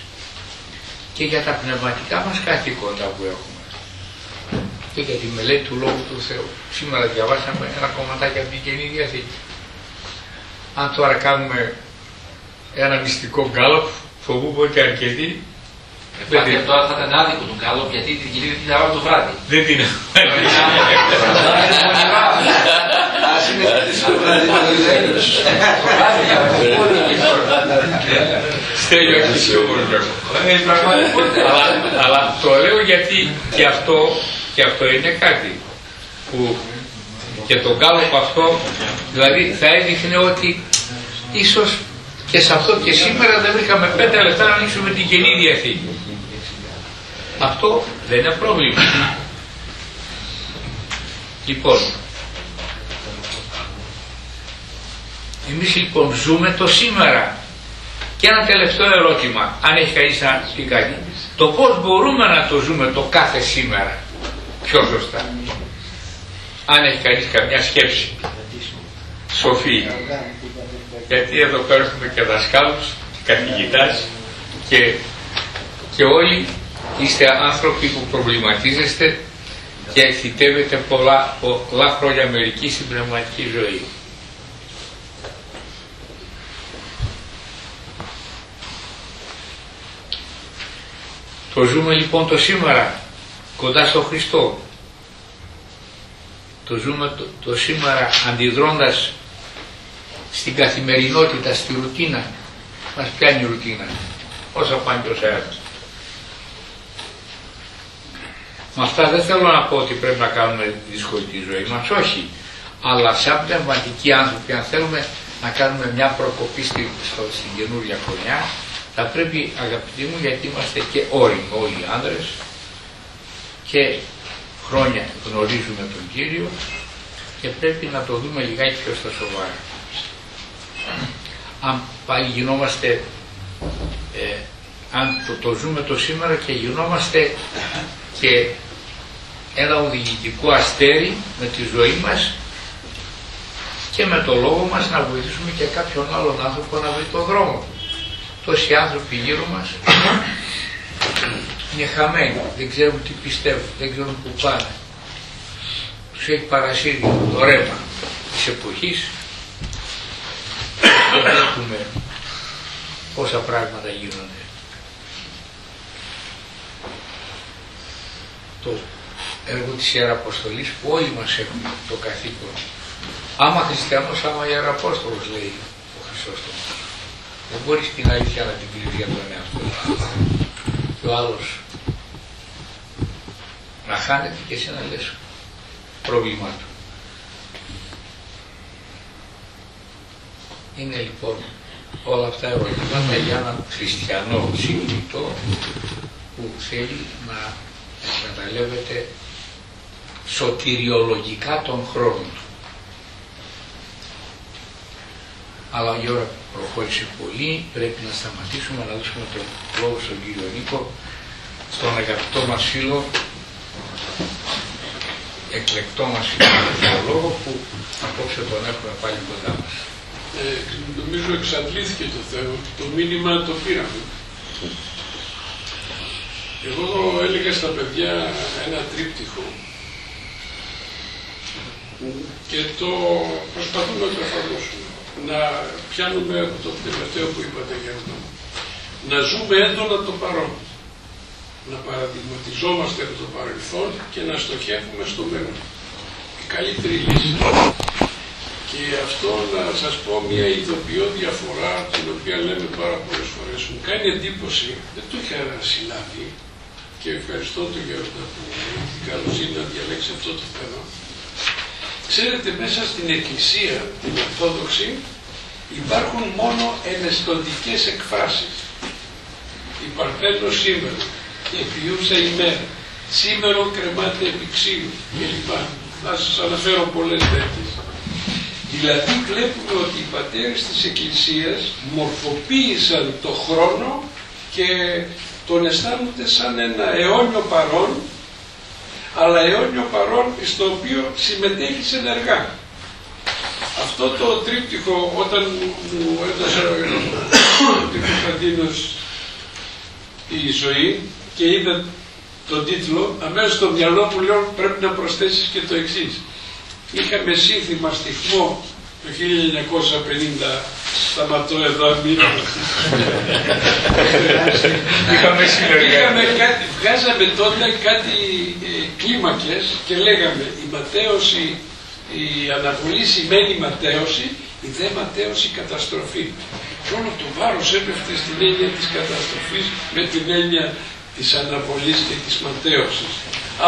και για τα πνευματικά μας καθήκοντα που έχουμε και για τη μελέτη του Λόγου του Θεού. Σήμερα διαβάσαμε ένα κομματάκι από την Καινή Διαθήκη. Αν τώρα κάνουμε ένα μυστικό γκάλωπ, φοβούμαι ότι αρκετοί Βέβαια τώρα θα ήταν άδικο του Γκάλωπ γιατί την κυρία την διαβάζω το βράδυ. δεν την Ας είναι κάτι στο βράδυ να το δίνεις. Στέλιο έχει σίγουρο. Αλλά το λέω γιατί και αυτό είναι κάτι που και το Γκάλωπ αυτό δηλαδή θα έδειχνε ότι ίσως και σε αυτό και σήμερα δεν βρήκαμε 5 λεπτά να ανοίξουμε την Καινή Διαθήκη. Αυτό δεν είναι πρόβλημα. Λοιπόν, εμείς λοιπόν ζούμε το σήμερα. Και ένα τελευταίο ερώτημα, αν έχει κανείς να πει κάτι. Το πώς μπορούμε να το ζούμε το κάθε σήμερα πιο σωστά. Αν έχει κανείς καμιά σκέψη. Σοφή. Γιατί εδώ πέρα έχουμε και δασκάλους, και καθηγητάς και όλοι είστε άνθρωποι που προβληματίζεστε και θητεύετε πολλά χρόνια μερικοί στην πνευματική ζωή. Το ζούμε λοιπόν το σήμερα κοντά στο Χριστό. Το ζούμε το σήμερα αντιδρώντας στην καθημερινότητα, στη ρουτίνα. Μας πιάνει η ρουτίνα. Όσα πάνε και όσα έρθουν. Με αυτά δεν θέλω να πω ότι πρέπει να κάνουμε δύσκολη τη ζωή μας, όχι. Αλλά σαν πνευματικοί άνθρωποι, αν θέλουμε να κάνουμε μια προκοπή στην καινούργια χρονιά, θα πρέπει, αγαπητοί μου, γιατί είμαστε και όριμοι όλοι οι άνδρες και χρόνια γνωρίζουμε τον Κύριο και πρέπει να το δούμε λιγάκι πιο στα σοβαρά. Αν πάλι γινόμαστε, αν το ζούμε το σήμερα και γινόμαστε και ένα οδηγητικό αστέρι με τη ζωή μας και με το λόγο μας να βοηθήσουμε και κάποιον άλλον άνθρωπο να βρει τον δρόμο. Τόσοι άνθρωποι γύρω μας είναι χαμένοι, δεν ξέρουν τι πιστεύουν, δεν ξέρουν που πάνε. Τους έχει παρασύρει το ρεύμα της εποχής και βλέπουμε πόσα πράγματα γίνονται. Το έργο της Ιεραποστολής που όλοι μας έχουμε το καθήκον. Άμα χριστιανός, άμα Ιεραπόστολος, λέει ο Χρυσόστομος. Δεν μπορείς την αλήθεια να την κρύβει για τον εαυτό του. Και ο άλλος να χάνεται και εσύ να λες πρόβλημά του. Είναι λοιπόν όλα αυτά ερωτήματα για έναν χριστιανό συγκριτό που θέλει να εκμεταλλεύεται σωτηριολογικά τον χρόνο του. Αλλά η ώρα προχώρησε πολύ, πρέπει να σταματήσουμε, να δώσουμε τον λόγο στον κύριο Νίκο, στον αγαπητό μας φίλο, εκλεκτό μας λόγο που απόψε τον έχουμε πάλι κοντά μας. Νομίζω εξαντλήθηκε το θέμα, το μήνυμα το πήραμε. Εγώ έλεγα στα παιδιά ένα τρίπτυχο και το προσπαθούμε να το εφαρμόσουμε. Να πιάνουμε από το τελευταίο που είπατε Γέροντα, να ζούμε έντονα το παρόν, να παραδειγματιζόμαστε από το παρελθόν και να στοχεύουμε στο μέλλον. Η καλύτερη λύση. Και αυτό να σας πω μια ειδοποιώ διαφορά, την οποία λέμε πάρα πολλές φορές. Μου κάνει εντύπωση, δεν το είχα συλλάβει και ευχαριστώ τον Γέροντα που έχει την καλοσύνη να διαλέξει αυτό το θέμα. Ξέρετε, μέσα στην Εκκλησία, την Ορθόδοξη, υπάρχουν μόνο εναισθητικές εκφράσεις. Η Παρθένος σήμερα, η επιούσα ημέρα, σήμερα κρεμάται επί ξύλου κλπ. Θα σας αναφέρω πολλές τέτοιες. Δηλαδή βλέπουμε ότι οι πατέρες της Εκκλησίας μορφοποίησαν το χρόνο και τον αισθάνονται σαν ένα αιώνιο παρόν, αλλά αιώνιο παρόν στο οποίο συμμετέχει ενεργά. Αυτό το τρίπτυχο, όταν μου έδωσε ο Κωνσταντίνος η ζωή και είδα τον τίτλο, αμέσως στο μυαλό μου λέω πρέπει να προσθέσεις και το εξής. Είχαμε σύνθημα στιχμό το 1950, σταματώ εδώ βγάζαμε τότε κάτι κλίμακες και λέγαμε η ματέωση, η αναβολή σημαίνει ματέωση, η δε ματέωση καταστροφή. Και όλο το βάρος έπεφτε στην έννοια της καταστροφής με την έννοια της αναβολής και της ματέωσης.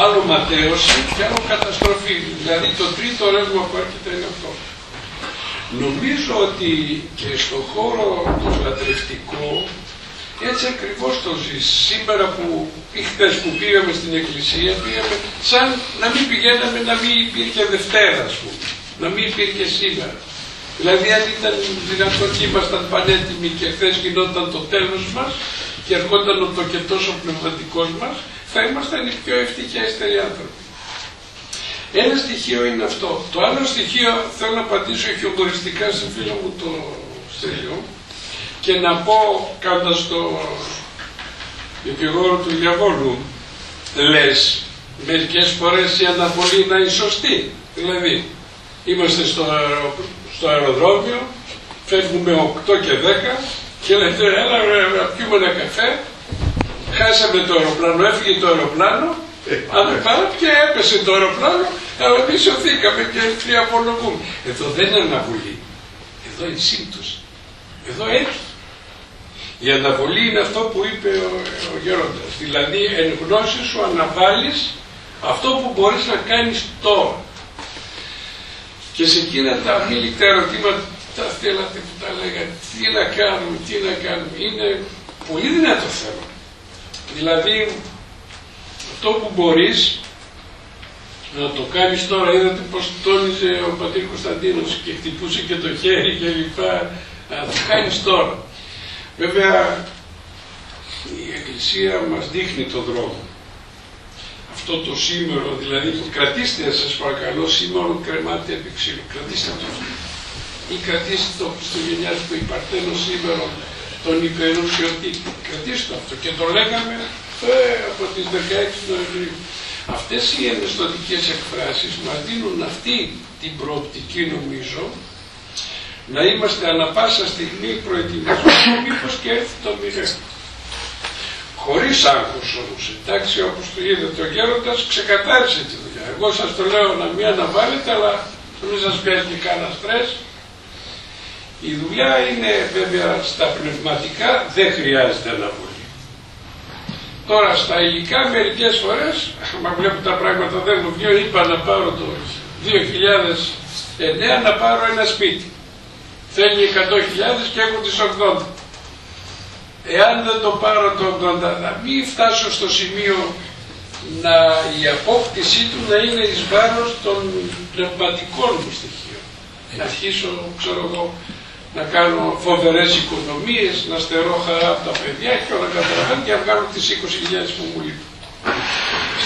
Άλλο ματέωση και άλλο καταστροφή. Δηλαδή το τρίτο ρεύμα που έρχεται είναι αυτό. Νομίζω ότι και στον χώρο του λατρευτικού έτσι ακριβώς το ζεις. Σήμερα που χθες που πήγαμε στην εκκλησία, πήγαμε σαν να μην πηγαίναμε, να μην υπήρχε Δευτέρα, ας πούμε. Να μην υπήρχε σήμερα. Δηλαδή αν ήταν δυνατόν και ήμασταν πανέτοιμοι και χθες γινόταν το τέλος μας και ερχόταν ο τοκετός ο πνευματικός μας, θα ήμασταν οι πιο ευτυχέστεροι άνθρωποι. Ένα στοιχείο είναι αυτό. Το άλλο στοιχείο θέλω να απαντήσω χιουμοριστικά στον φίλο μου το Στέλιο και να πω κάνοντας το δικηγόρο του διαβόλου, λες μερικές φορές η αναβολή να είναι σωστή. Δηλαδή είμαστε στο αεροδρόμιο, φεύγουμε 8 και 10 και λέτε έλα να πιούμε ένα καφέ, χάσαμε το αεροπλάνο, έφυγε το αεροπλάνο, και έπεσε το αεροπλάνο, αλλά εμείς σωθήκαμε και απολογούμε. Εδώ δεν είναι αναβολή, εδώ είναι σύμπτωση, εδώ έχει. Η αναβολή είναι αυτό που είπε ο Γέροντας, δηλαδή εν γνώση σου αναβάλεις αυτό που μπορείς να κάνεις τώρα. Και σε εκείνα τα αμήλικτα ερωτήματα αυτά θέλατε που τα λέγατε, τι να κάνουμε, είναι πολύ δυνατό θέμα. Δηλαδή, αυτό που μπορείς να το κάνεις τώρα, είδατε πως τόνιζε ο πατήρ Κωνσταντίνος και χτυπούσε και το χέρι και λοιπά, να το κάνεις τώρα. Βέβαια, η Εκκλησία μας δείχνει τον δρόμο. Αυτό το σήμερο, δηλαδή, κρατήστε σας παρακαλώ, σήμερο κρεμάται επί ξύλου, κρατήστε το. Ή κρατήστε το χριστουγεννιάτικο υπαρτένο σήμερο των υπερουσιωτή, κρατήστε αυτό. Και το λέγαμε από τις 16 Νοεμβρίου. Αυτές οι εναισθητικές εκφράσεις μας δίνουν αυτή την προοπτική, νομίζω, να είμαστε ανα πάσα στιγμή προετοιμασμένοι μήπως και έρθει το μοιραίο. Χωρίς άγχος όμως, εντάξει, όπως το είδατε, ο Γέροντας ξεκαθάρισε τη δουλειά. Εγώ σας το λέω να μην αναβάλλετε, αλλά μην σας πιέζει κανένα στρες. Η δουλειά είναι βέβαια στα πνευματικά, δεν χρειάζεται αναβολή. Τώρα στα υλικά μερικές φορές, μα βλέπω τα πράγματα δεν μου βγαίνουν, είπα να πάρω το 2009 να πάρω ένα σπίτι. Θέλει 100.000 και έχω τις 80. Εάν δεν το πάρω το 80, να μην φτάσω στο σημείο να η απόκτησή του να είναι εις βάρος των πνευματικών μου στοιχείων. Να αρχίσω, ξέρω εγώ, να κάνω φοβερές οικονομίες, να στερώ χαρά από τα παιδιά και όλα καταλαβαίνω και να βγάλω τις 20.000 που μου λείπουν.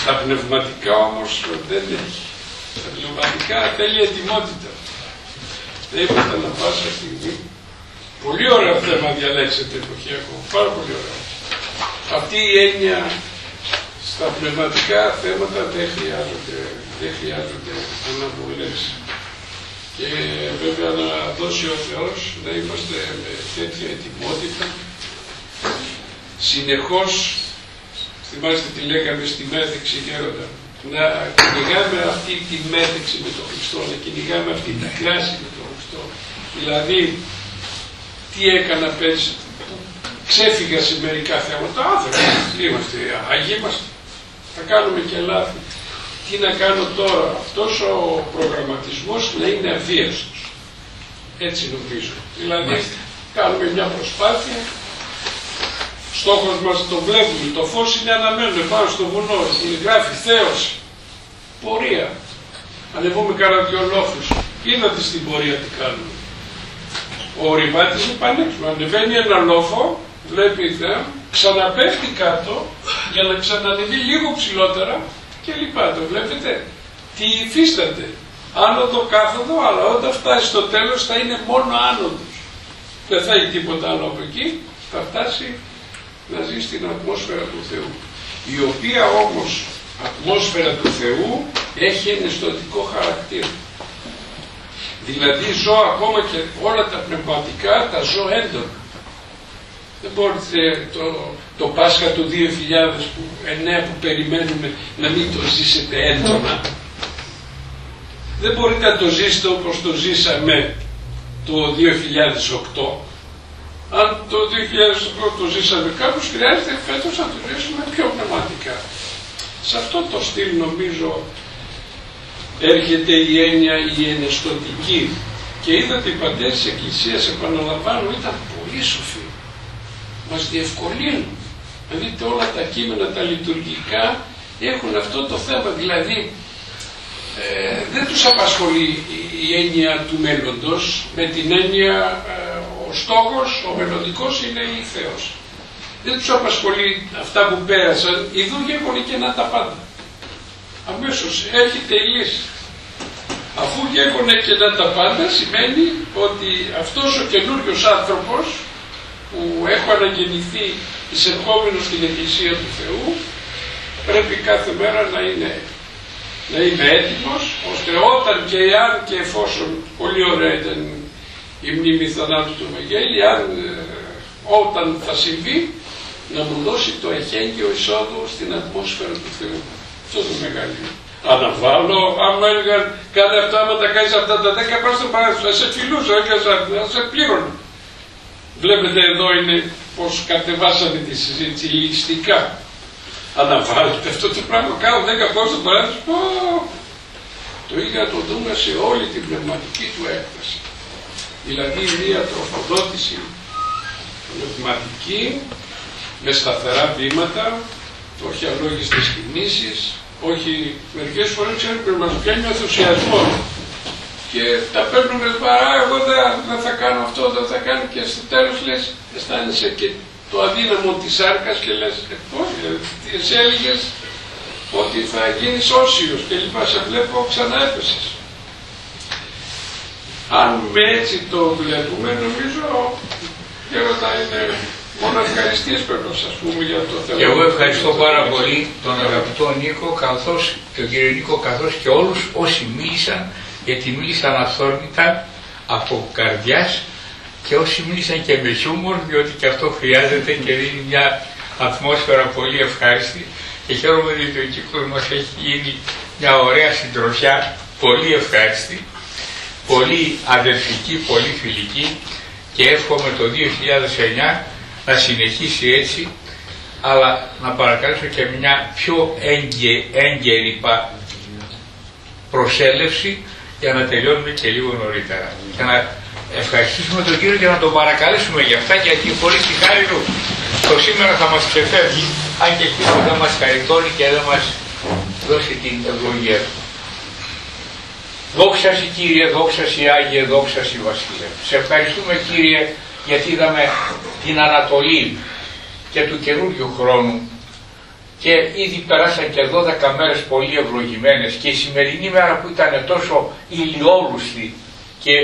Στα πνευματικά όμως δεν έχει. Στα πνευματικά θέλει ετοιμότητα. Δεν είπατε να πάσα στιγμή. Πολύ ωραίο θέμα διαλέξετε εποχιακό, πάρα πολύ ωραίο. Αυτή η έννοια στα πνευματικά θέματα δεν χρειάζονται αναβολές. Και βέβαια να δώσει ο Θεός να είμαστε με τέτοια ετοιμότητα. Συνεχώς, θυμάστε τι λέγαμε στη μέτρηξη Γέροντα, να κυνηγάμε αυτή τη μέτρηξη με τον Χριστό, να κυνηγάμε αυτή τη κράση με τον Χριστό. Δηλαδή, τι έκανα πέρσι, ξέφυγα σε μερικά θέματα, άνθρωποι, είμαστε Άγιοι είμαστε, θα κάνουμε και λάθη. Τι να κάνω τώρα, αυτός ο προγραμματισμός να είναι αβίαστος. Έτσι νομίζω. Δηλαδή, κάνουμε μια προσπάθεια, στόχος μας το βλέπουμε, το φως είναι αναμένουμε πάνω στο βουνό, γράφει θέωση, πορεία. Ανεβούμε κάνα δυο λόφους, είδατε στην πορεία τι κάνουμε. Ο ορειβάτης είναι πανέξυπνος, ανεβαίνει ένα λόφο, βλέπει η θέα, ξαναπέφτει κάτω για να ξανανεβεί λίγο ψηλότερα και λοιπά. Το βλέπετε, τι υφίσταται. Άνοδο κάθοδο, αλλά όταν φτάσει στο τέλος θα είναι μόνο άνοδος. Δεν θα έχει τίποτα άλλο από εκεί, θα φτάσει να ζει στην ατμόσφαιρα του Θεού. Η οποία όμως ατμόσφαιρα του Θεού έχει εναισθητικό χαρακτήρα. Δηλαδή ζω ακόμα και όλα τα πνευματικά, τα ζω έντονα. Δεν μπορείτε το Πάσχα του 2009 που περιμένουμε να μην το ζήσετε έντονα. Δεν μπορείτε να το ζήσετε όπως το ζήσαμε το 2008. Αν το 2008 το ζήσαμε κάπως, χρειάζεται φέτος να το ζήσουμε πιο πνευματικά. Σε αυτό το στυλ νομίζω έρχεται η έννοια η εναισθητική. Και είδατε οι πατέρες της Εκκλησίας, επαναλαμβάνω, ήταν πολύ σοφοί. Μας διευκολύνουν. Δείτε όλα τα κείμενα, τα λειτουργικά έχουν αυτό το θέμα. Δηλαδή δεν τους απασχολεί η έννοια του μέλλοντος με την έννοια ο στόχος, ο μελλοντικός είναι η Θεός. Δεν τους απασχολεί αυτά που πέρασαν, ειδού γέγονε και να τα πάντα. Αμέσως έρχεται η λύση. Αφού γέγονε και να τα πάντα σημαίνει ότι αυτός ο καινούριος άνθρωπος που έχω αναγεννηθεί εισερχόμενος στην Εκκλησία του Θεού πρέπει κάθε μέρα να είμαι έτοιμος, ώστε όταν και εάν και εφόσον, πολύ ωραία ήταν η μνήμη θανάτου του Βαγγέλη, όταν θα συμβεί, να μου δώσει το εχέγγυο εισόδου στην ατμόσφαιρα του Θεού. Αυτό το μεγαλείο. Αναβάλω, άμα έλεγαν κάνε αυτά, άμα τα κάνεις αυτά τα 10, πας στο παράδεισο, θα σε φιλούσα, θα σε πλήρωνα. Βλέπετε εδώ είναι πως κατεβάσαμε τη συζήτηση ληστικά. Αναβάλλεται αυτό το πράγμα, κάνω 10 πας στο παράδεισο, το είχα το δούμε σε όλη την πνευματική του έκταση. Δηλαδή μια τροφοδότηση πνευματική, με σταθερά βήματα, όχι αλόγιστες κινήσεις, όχι μερικές φορές ξέρουμε μας πιάνει ο ενθουσιασμός και τα παίρνουμε εγώ δεν θα κάνω αυτό, δεν θα κάνω και στο τέλος λες, αισθάνεσαι και το αδύναμο της σάρκας και λες εσύ έλεγες ότι θα γίνεις όσιος και λοιπά, σε βλέπω ξανά έπεσες. Αν με έτσι το βλέπουμε, νομίζω και ρωτά είναι μόνο ευχαριστίες πρέπει να σας πούμε για το θέμα. Και εγώ ευχαριστώ πάρα πολύ τον αγαπητό Νίκο καθώς και τον κύριο Νίκο καθώς και όλους όσοι μίλησαν, γιατί μίλησαν αυθόρμητα από καρδιάς και όσοι μίλησαν και με χιούμορ, διότι και αυτό χρειάζεται και δίνει μια ατμόσφαιρα πολύ ευχάριστη και χαίρομαι ότι ο κύκλος μας έχει γίνει μια ωραία συντροφιά, πολύ ευχάριστη, πολύ αδερφική, πολύ φιλική και εύχομαι το 2009 να συνεχίσει έτσι, αλλά να παρακαλέσω και μια πιο έγκαιρη προσέλευση για να τελειώνουμε και λίγο νωρίτερα. Για να ευχαριστήσουμε τον κύριο και να τον παρακαλέσουμε για αυτά, γιατί χωρίς τη χάρη του το σήμερα θα μας ξεφεύγει, αν και εκείνο δεν μας χαριτώνει και δεν μας δώσει την ευλογία του. Δόξα Συ Κύριε, δόξα Συ Άγιε, δόξα Συ Βασίλε. Σε ευχαριστούμε Κύριε γιατί είδαμε την ανατολή και του καινούριου χρόνου και ήδη περάσαν και 12 μέρες πολύ ευλογημένες και η σημερινή μέρα που ήταν τόσο ηλιόλουστη και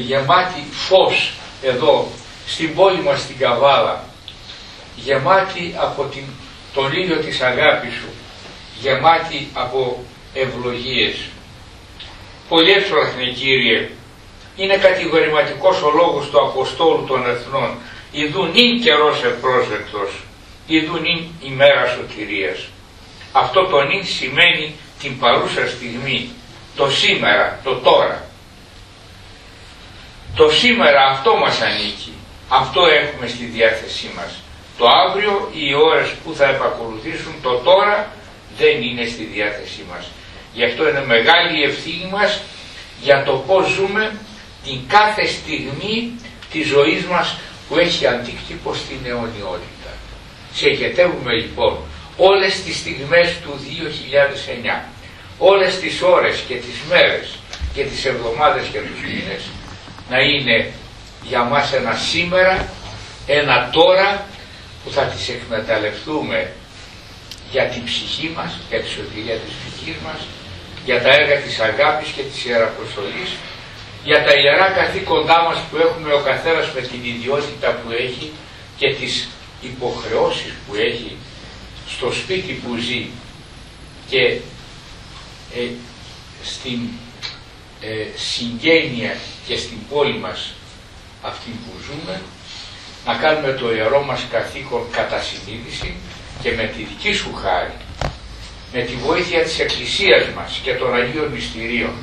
γεμάτη φως εδώ στην πόλη μας στην Καβάλα, γεμάτη από τον ήλιο της αγάπης σου, γεμάτη από ευλογίες. Πολύ εύστοχα Κύριε, είναι κατηγορηματικός ο λόγος του Αποστόλου των Εθνών, ιδού νυν καιρός ευπρόσδεκτος, ιδού νυν ημέρα σωτηρίας. Αυτό το νυν σημαίνει την παρούσα στιγμή, το σήμερα, το τώρα. Το σήμερα αυτό μας ανήκει, αυτό έχουμε στη διάθεσή μας. Το αύριο, οι ώρες που θα επακολουθήσουν, το τώρα δεν είναι στη διάθεσή μας. Γι' αυτό είναι μεγάλη η ευθύνη μας για το πώς ζούμε την κάθε στιγμή της ζωής μας που έχει αντίκτυπο στην αιωνιότητα. Συγχετεύουμε λοιπόν όλες τις στιγμές του 2009, όλες τις ώρες και τις μέρες και τις εβδομάδες και τους μήνες να είναι για μας ένα σήμερα, ένα τώρα που θα τις εκμεταλλευτούμε για την ψυχή μας, για τη σωτηρία της ψυχής μας, για τα έργα της αγάπης και της ιεραποστολής, για τα ιερά καθήκοντά μας που έχουμε ο καθένας με την ιδιότητα που έχει και τις υποχρεώσεις που έχει στο σπίτι που ζει και στην συγγένεια και στην πόλη μας αυτή που ζούμε, να κάνουμε το ιερό μας καθήκον κατά συνείδηση και με τη δική σου χάρη, με τη βοήθεια της Εκκλησίας μας και των Αγίων Μυστηρίων,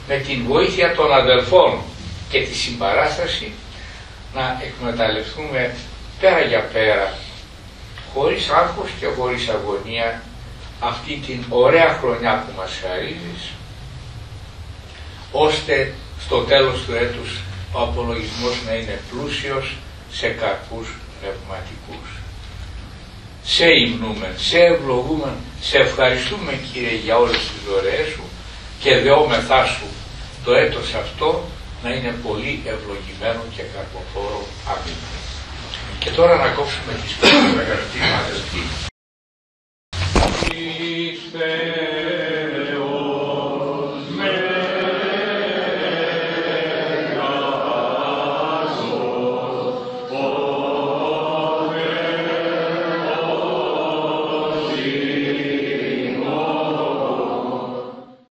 με την βοήθεια των αδελφών και τη συμπαράσταση, να εκμεταλλευτούμε πέρα για πέρα, χωρίς άγχος και χωρίς αγωνία, αυτή την ωραία χρονιά που μας χαρίζεις, ώστε στο τέλος του έτους ο απολογισμός να είναι πλούσιος σε καρπούς πνευματικούς. Σε υμνούμε, σε ευλογούμε, σε ευχαριστούμε Κύριε για όλες τις δωρεές σου και δεόμεθά σου το έτος αυτό να είναι πολύ ευλογημένο και καρποφόρο. Αμήν. Και τώρα να κόψουμε τις πόδες αγαπητοί μου αδελφοί.